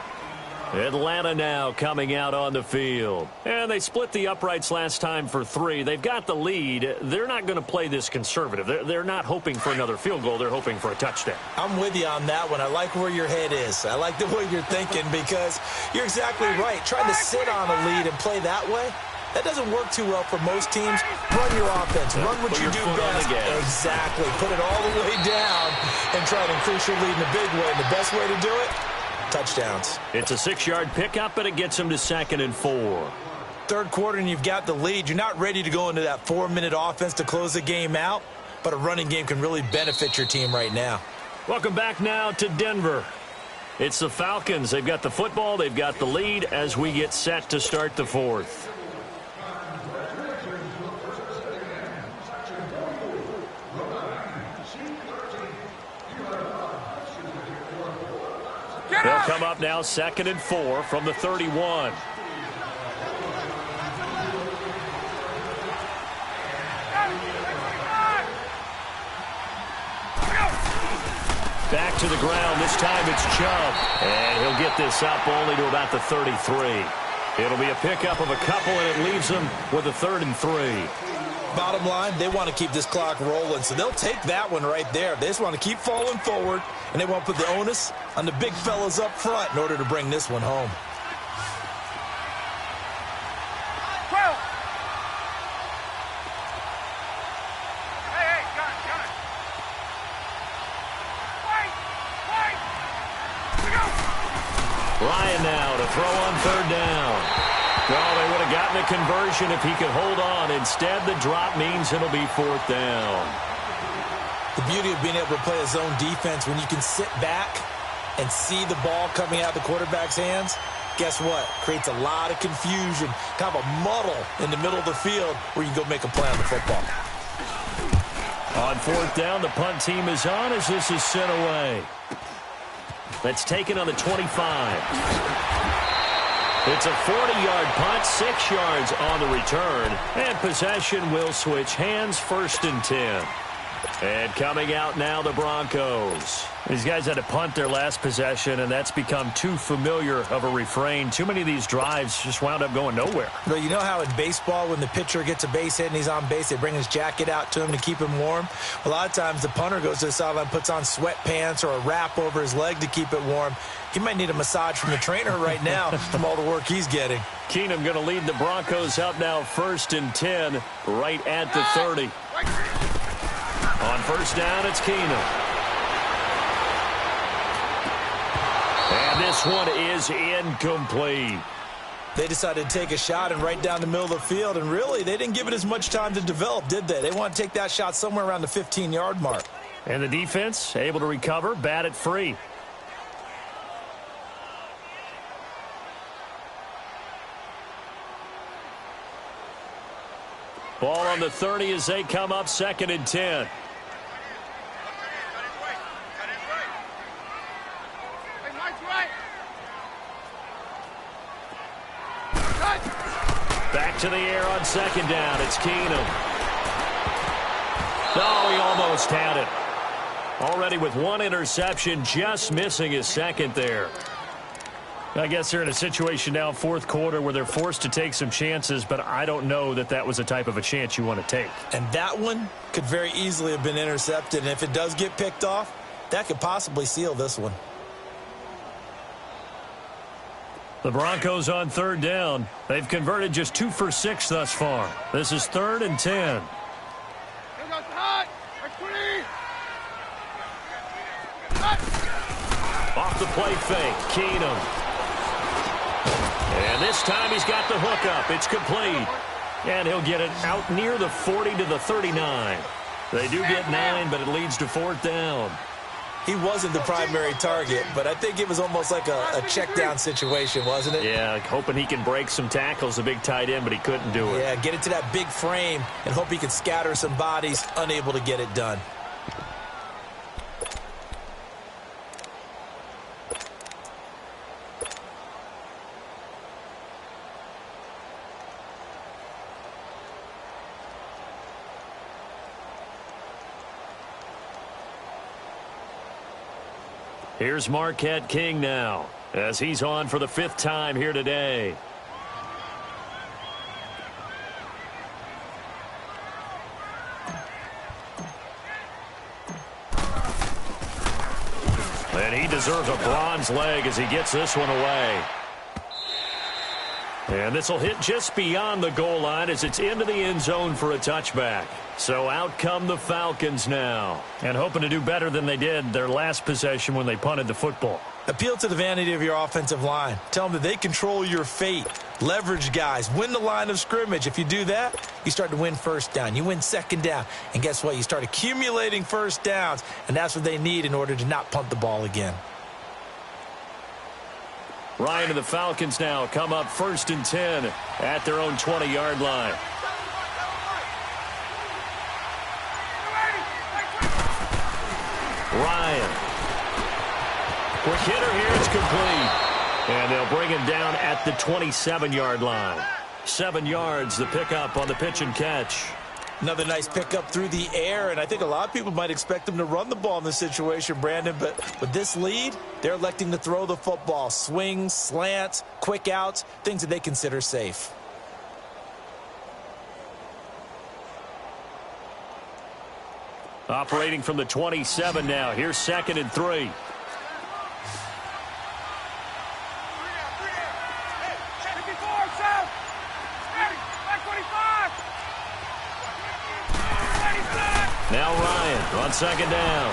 Atlanta now coming out on the field. And they split the uprights last time for 3. They've got the lead. They're not going to play this conservative. They're not hoping for another field goal. They're hoping for a touchdown. I'm with you on that one. I like where your head is. I like the way you're thinking because you're exactly right. Trying to sit on a lead and play that way, that doesn't work too well for most teams. Run your offense. Run what you do best. Exactly. Put it all the way down and try to increase your lead in a big way. And the best way to do it, touchdowns. It's a 6-yard pickup, but it gets them to 2nd and 4. 3rd quarter, and you've got the lead. You're not ready to go into that 4-minute offense to close the game out, but a running game can really benefit your team right now. Welcome back now to Denver. It's the Falcons. They've got the football. They've got the lead as we get set to start the 4th. They'll come up now 2nd and 4 from the 31. Back to the ground. This time it's Chubb. And he'll get this up only to about the 33. It'll be a pickup of a couple, and it leaves them with a 3rd and 3. Bottom line, they want to keep this clock rolling, so they'll take that one right there. They just want to keep falling forward, and they want to put the onus on the big fellas up front in order to bring this one home. throw on third down. Well, they would have gotten a conversion if he could hold on. Instead, the drop means it'll be fourth down. The beauty of being able to play a zone defense when you can sit back and see the ball coming out of the quarterback's hands, guess what? Creates a lot of confusion, kind of a muddle in the middle of the field where you can go make a play on the football. On fourth down, the punt team is on as this is sent away. That's taken on the 25. It's a 40-yard punt, 6 yards on the return, and possession will switch hands, 1st and 10. And coming out now, the Broncos. These guys had to punt their last possession, and that's become too familiar of a refrain. Too many of these drives just wound up going nowhere. Well, you know how in baseball, when the pitcher gets a base hit and he's on base, they bring his jacket out to him to keep him warm? A lot of times the punter goes to the sideline, puts on sweatpants or a wrap over his leg to keep it warm. He might need a massage from the trainer right now from all the work he's getting. Keenum going to lead the Broncos up now, 1st and 10, right at the 30. On first down, it's Keenum. And this one is incomplete. They decided to take a shot and right down the middle of the field, and really, they didn't give it as much time to develop, did they? They want to take that shot somewhere around the 15-yard mark. And the defense able to recover, bat it free. Ball on the 30 as they come up, 2nd and 10. Back to the air on 2nd down. It's Keenum. No, he almost had it. Already with 1 interception, just missing his 2nd there. I guess they're in a situation now, 4th quarter, where they're forced to take some chances, but I don't know that that was the type of a chance you want to take. And that one could very easily have been intercepted, and if it does get picked off, that could possibly seal this one. The Broncos on 3rd down. They've converted just 2 for 6 thus far. This is 3rd and 10. Off the play fake, Keenum. And this time he's got the hook up. It's complete. And he'll get it out near the 40 to the 39. They do get 9, but it leads to 4th down. He wasn't the primary target, but I think it was almost like a check down situation, wasn't it? Yeah, hoping he can break some tackles, a big tight end, but he couldn't do it. Yeah, get it to that big frame and hope he can scatter some bodies, unable to get it done. Here's Marquette King now, as he's on for the 5th time here today. And he deserves a bronze leg as he gets this one away. And this will hit just beyond the goal line as it's into the end zone for a touchback. So out come the Falcons now, and hoping to do better than they did their last possession when they punted the football. Appeal to the vanity of your offensive line. Tell them that they control your fate. Leverage guys. Win the line of scrimmage. If you do that, you start to win 1st down. You win 2nd down. And guess what? You start accumulating 1st downs, and that's what they need in order to not punt the ball again. Ryan and the Falcons now come up 1st and 10 at their own 20-yard line. Ryan. Quick hitter here, it's complete. And they'll bring him down at the 27-yard line. 7 yards, the pickup on the pitch and catch. Another nice pickup through the air, and I think a lot of people might expect them to run the ball in this situation, Brandon, but with this lead, they're electing to throw the football. Swings, slants, quick outs, things that they consider safe. Operating from the 27 now. Here's 2nd and 3. Now Ryan on 2nd down.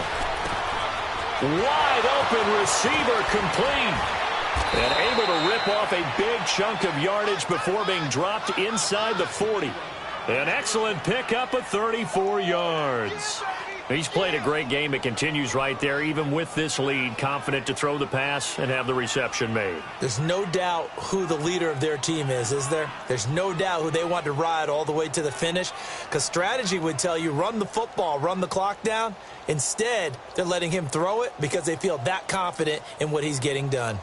Wide open receiver complete. And able to rip off a big chunk of yardage before being dropped inside the 40. An excellent pickup of 34 yards. He's played a great game. It continues right there, even with this lead, confident to throw the pass and have the reception made. There's no doubt who the leader of their team is there? There's no doubt who they want to ride all the way to the finish, because strategy would tell you run the football, run the clock down. Instead, they're letting him throw it because they feel that confident in what he's getting done.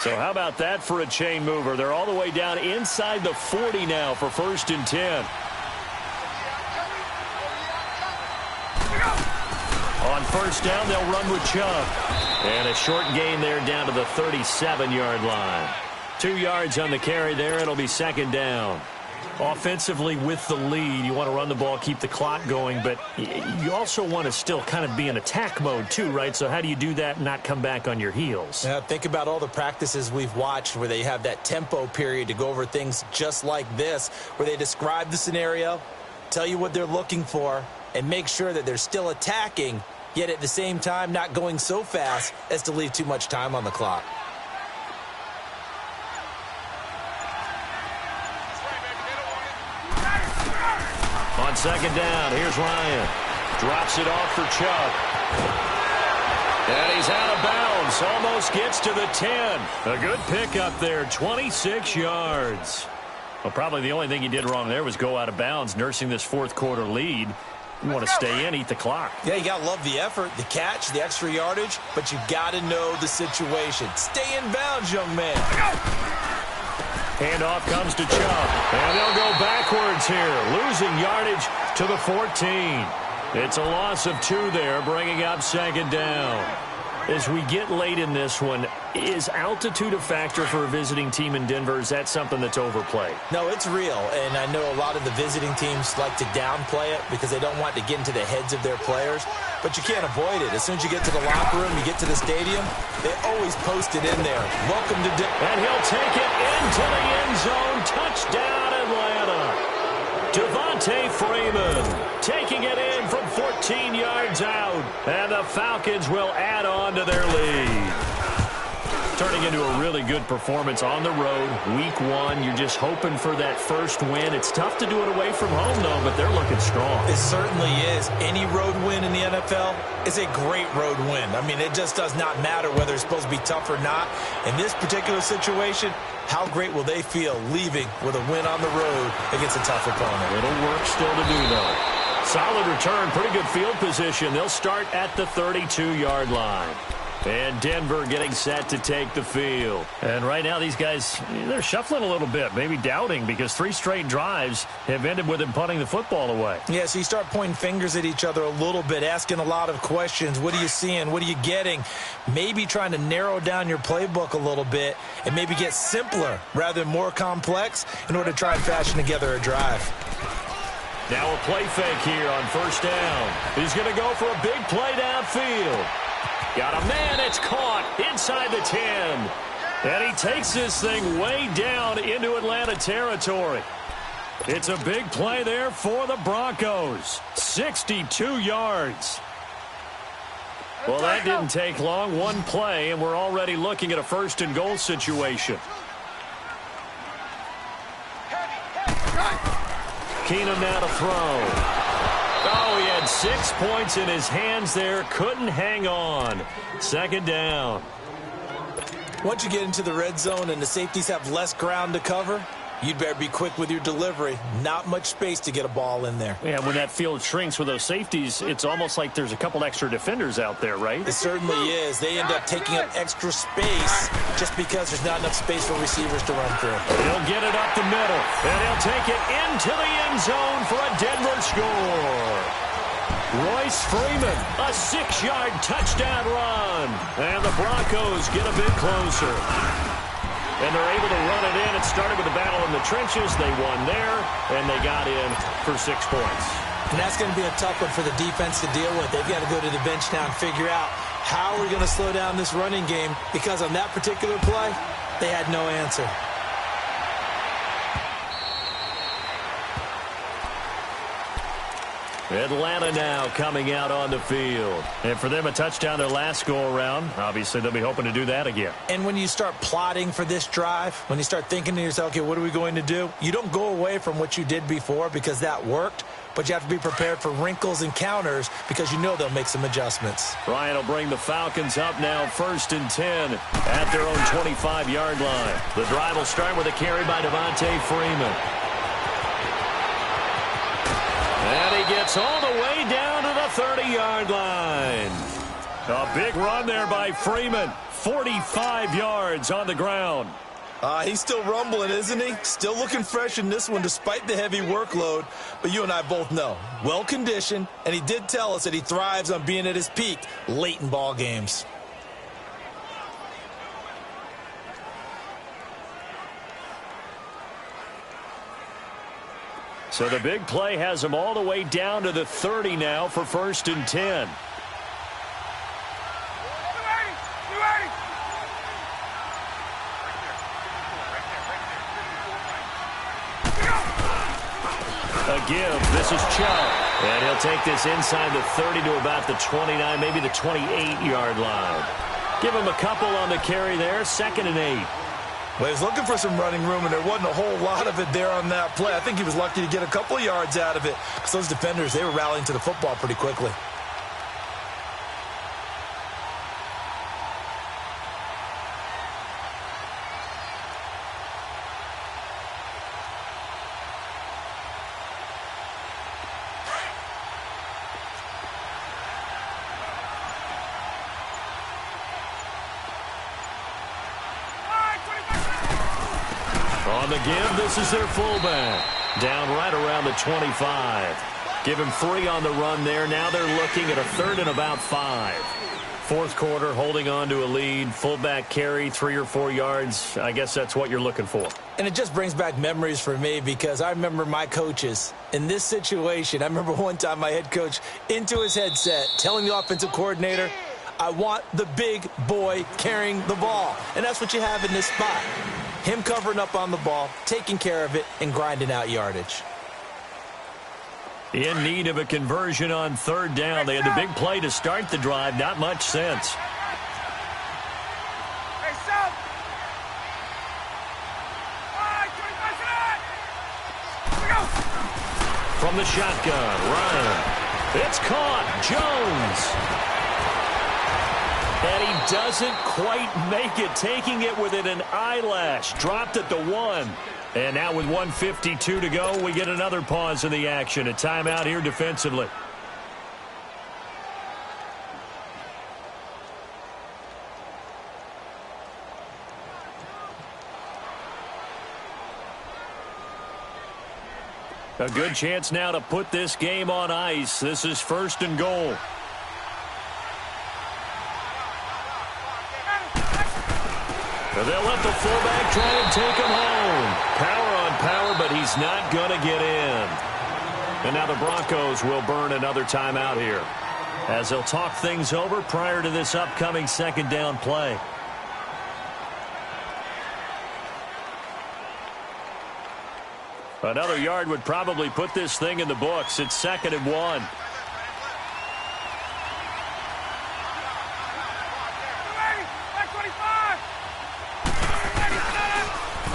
So how about that for a chain mover? They're all the way down inside the 40 now for 1st and 10. On 1st down, they'll run with Chubb. And a short gain there down to the 37-yard line. 2 yards on the carry there. It'll be 2nd down. Offensively with the lead, you want to run the ball, keep the clock going, but you also want to still kind of be in attack mode too, right? So how do you do that and not come back on your heels? Yeah, think about all the practices we've watched where they have that tempo period to go over things just like this, where they describe the scenario, tell you what they're looking for, and make sure that they're still attacking, yet at the same time not going so fast as to leave too much time on the clock. On 2nd down, here's Ryan. Drops it off for Chubb. And he's out of bounds. Almost gets to the 10. A good pickup there, 26 yards. Well, probably the only thing he did wrong there was go out of bounds, nursing this 4th quarter lead. You want to stay in, eat the clock. Yeah, you got to love the effort, the catch, the extra yardage, but you got to know the situation. Stay in bounds, young man. Handoff comes to Chubb, and they'll go backwards here, losing yardage to the 14. It's a loss of 2 there, bringing up 2nd down. As we get late in this one, is altitude a factor for a visiting team in Denver? Is that something that's overplayed? No, it's real, and I know a lot of the visiting teams like to downplay it because they don't want to get into the heads of their players, but you can't avoid it. As soon as you get to the locker room, you get to the stadium, they always post it in there. Welcome to Denver. And he'll take it into the end zone. Touchdown, Atlanta. Devontae Freeman taking it in from 14 yards out. And the Falcons will add on to their lead. Turning into a really good performance on the road. Week 1, you're just hoping for that first win. It's tough to do it away from home, though, but they're looking strong. It certainly is. Any road win in the NFL is a great road win. I mean, it just does not matter whether it's supposed to be tough or not. In this particular situation, how great will they feel leaving with a win on the road against a tough opponent? Little work still to do, though. Solid return, pretty good field position. They'll start at the 32-yard line. And Denver getting set to take the field. And right now these guys, they're shuffling a little bit, maybe doubting, because 3 straight drives have ended with them punting the football away. Yeah, so you start pointing fingers at each other a little bit, asking a lot of questions. What are you seeing? What are you getting? Maybe trying to narrow down your playbook a little bit and maybe get simpler rather than more complex in order to try and fashion together a drive. Now a play fake here on 1st down. He's going to go for a big play downfield. Got a man, it's caught inside the 10. And he takes this thing way down into Atlanta territory. It's a big play there for the Broncos. 62 yards. Well, that didn't take long. One play, and we're already looking at a 1st and goal situation. Keenum now to throw. Oh, he had 6 points in his hands there. Couldn't hang on. 2nd down. Once you get into the red zone and the safeties have less ground to cover, you'd better be quick with your delivery. Not much space to get a ball in there. Yeah, when that field shrinks with those safeties, it's almost like there's a couple extra defenders out there, right? It certainly is. They end up taking up extra space just because there's not enough space for receivers to run through. He'll get it up the middle, and he'll take it into the end zone for a Denver score. Royce Freeman, a 6-yard touchdown run. And the Broncos get a bit closer. And they're able to run it in. It started with a battle in the trenches. They won there, and they got in for 6 points. And that's going to be a tough one for the defense to deal with. They've got to go to the bench now and figure out how we're going to slow down this running game, because on that particular play, they had no answer. Atlanta now coming out on the field. And for them, a touchdown their last go-around. Obviously, they'll be hoping to do that again. And when you start plotting for this drive, when you start thinking to yourself, okay, what are we going to do? You don't go away from what you did before because that worked, but you have to be prepared for wrinkles and counters because you know they'll make some adjustments. Ryan will bring the Falcons up now 1st and 10 at their own 25-yard line. The drive will start with a carry by Devontae Freeman. And he gets all the way down to the 30-yard line. A big run there by Freeman. 45 yards on the ground. He's still rumbling, isn't he? Still looking fresh in this one despite the heavy workload. But you and I both know, well-conditioned, and he did tell us that he thrives on being at his peak late in ball games. So the big play has him all the way down to the 30 now for 1st and 10. A give. This is Chubb. And he'll take this inside the 30 to about the 29, maybe the 28-yard line. Give him a couple on the carry there. 2nd and 8. Well, he's looking for some running room, and there wasn't a whole lot of it there on that play. I think he was lucky to get a couple of yards out of it because those defenders, they were rallying to the football pretty quickly. On the give, this is their fullback. Down right around the 25. Give him 3 on the run there. Now they're looking at a 3rd and about 5. 4th quarter, holding on to a lead. Fullback carry, 3 or 4 yards. I guess that's what you're looking for. And it just brings back memories for me because I remember my coaches in this situation. I remember one time my head coach into his headset telling the offensive coordinator, I want the big boy carrying the ball. And that's what you have in this spot. Him covering up on the ball, taking care of it, and grinding out yardage. In need of a conversion on 3rd down. They had the big play to start the drive. Not much sense. From the shotgun, Ryan. It's caught. Jones. And he doesn't quite make it, taking it within an eyelash. Dropped at the 1. And now with 1:52 to go, we get another pause in the action. A timeout here defensively. A good chance now to put this game on ice. This is 1st and goal. They'll let the fullback try and take him home. Power on power, but he's not going to get in. And now the Broncos will burn another timeout here as they'll talk things over prior to this upcoming 2nd down play. Another yard would probably put this thing in the books. It's 2nd and 1.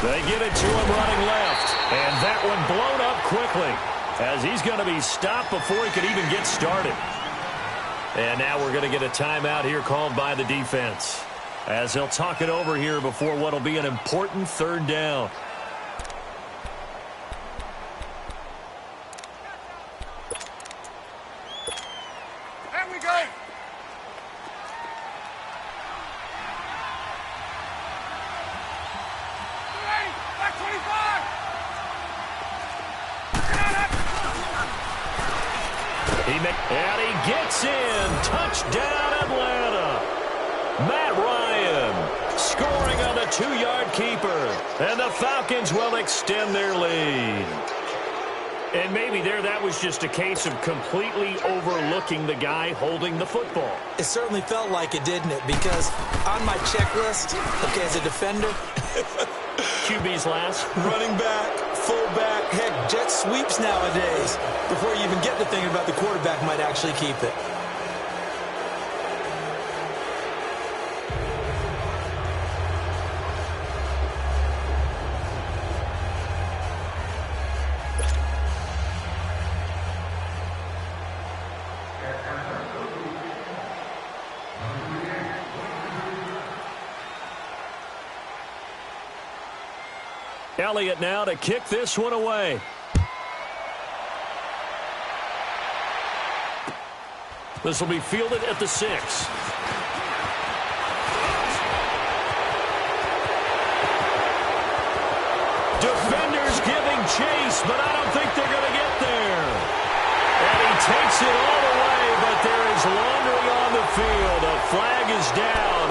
They get it to him running left. And that one blown up quickly as he's going to be stopped before he could even get started. And now we're going to get a timeout here called by the defense as they'll talk it over here before what will be an important 3rd down. There we go. And he gets in. Touchdown, Atlanta. Matt Ryan scoring on the 2-yard keeper. And the Falcons will extend their lead. And maybe that was just a case of completely overlooking the guy holding the football. It certainly felt like it, didn't it? Because on my checklist, okay, as a defender, QB's last. running back, fullback, heck, jet sweeps nowadays before you even get to thinking about the quarterback might actually keep it. Elliott now to kick this one away. This will be fielded at the 6. Defenders giving chase, but I don't think they're going to get there. And he takes it all the way, but there is laundering on the field. A flag is down,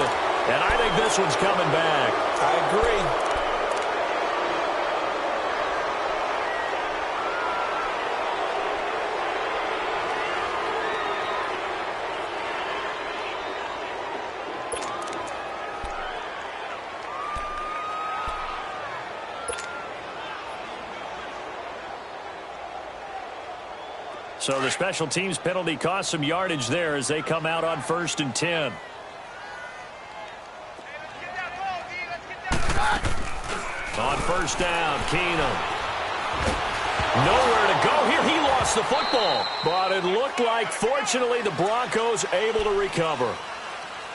and I think this one's coming back. I agree. So the special teams penalty cost some yardage there as they come out on 1st and 10. On 1st down, Keenum. Nowhere to go here. He lost the football. But it looked like, fortunately, the Broncos able to recover.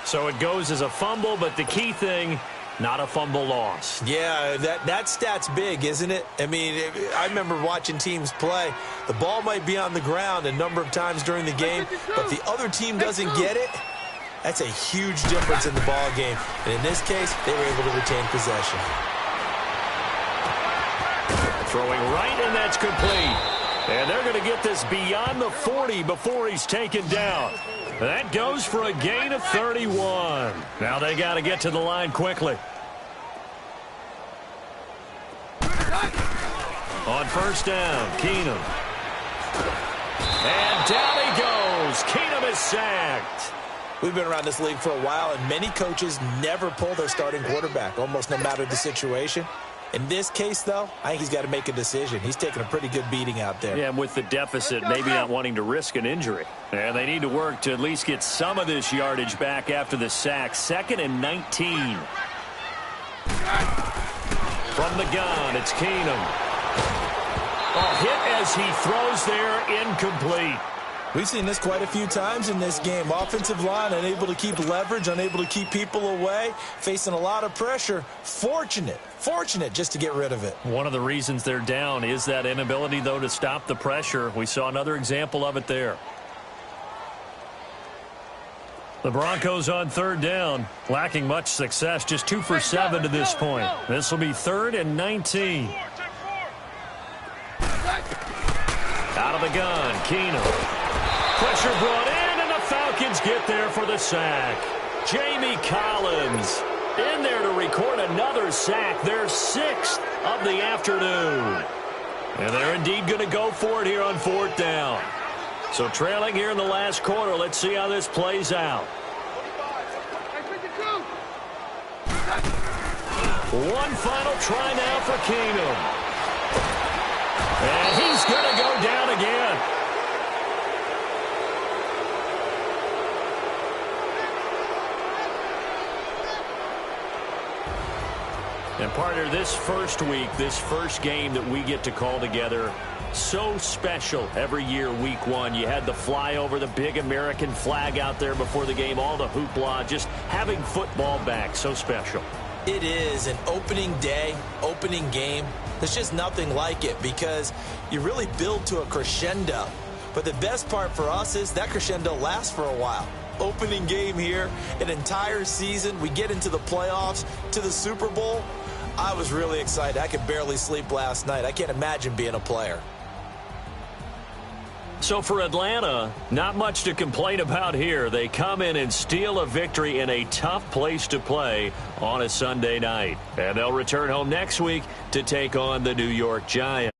So it goes as a fumble, but the key thing, not a fumble loss. Yeah, that stat's big, isn't it? I mean, I remember watching teams play. The ball might be on the ground a number of times during the game, but the other team doesn't get it. That's a huge difference in the ball game. And in this case, they were able to retain possession. Throwing right, and that's complete. And they're going to get this beyond the 40 before he's taken down. That goes for a gain of 31. Now they got to get to the line quickly. On 1st down, Keenum. And down he goes. Keenum is sacked. We've been around this league for a while, and many coaches never pull their starting quarterback, almost no matter the situation. In this case, though, I think he's got to make a decision. He's taking a pretty good beating out there. Yeah, and with the deficit, maybe not wanting to risk an injury. And they need to work to at least get some of this yardage back after the sack. 2nd and 19. From the gun, it's Keenum. A hit as he throws there, incomplete. We've seen this quite a few times in this game. Offensive line unable to keep leverage, unable to keep people away, facing a lot of pressure. Fortunate just to get rid of it. One of the reasons they're down is that inability, though, to stop the pressure. We saw another example of it there. The Broncos on 3rd down, lacking much success, just 2 for 7 to this point. This will be 3rd and 19. Out of the gun, Keenum. Pressure brought in, and the Falcons get there for the sack. Jamie Collins in there to record another sack, their 6th of the afternoon. And they're indeed going to go for it here on 4th down. So trailing here in the last quarter, let's see how this plays out. One final try now for Keenum. And he's going to go down again. And partner, this first week, this first game that we get to call together, so special every year, week 1. You had the flyover, the big American flag out there before the game, all the hoopla, just having football back, so special. It is an opening day, opening game. There's just nothing like it because you really build to a crescendo. But the best part for us is that crescendo lasts for a while. Opening game here, an entire season. We get into the playoffs, to the Super Bowl. I was really excited. I could barely sleep last night. I can't imagine being a player. So for Atlanta, not much to complain about here. They come in and steal a victory in a tough place to play on a Sunday night. And they'll return home next week to take on the New York Giants.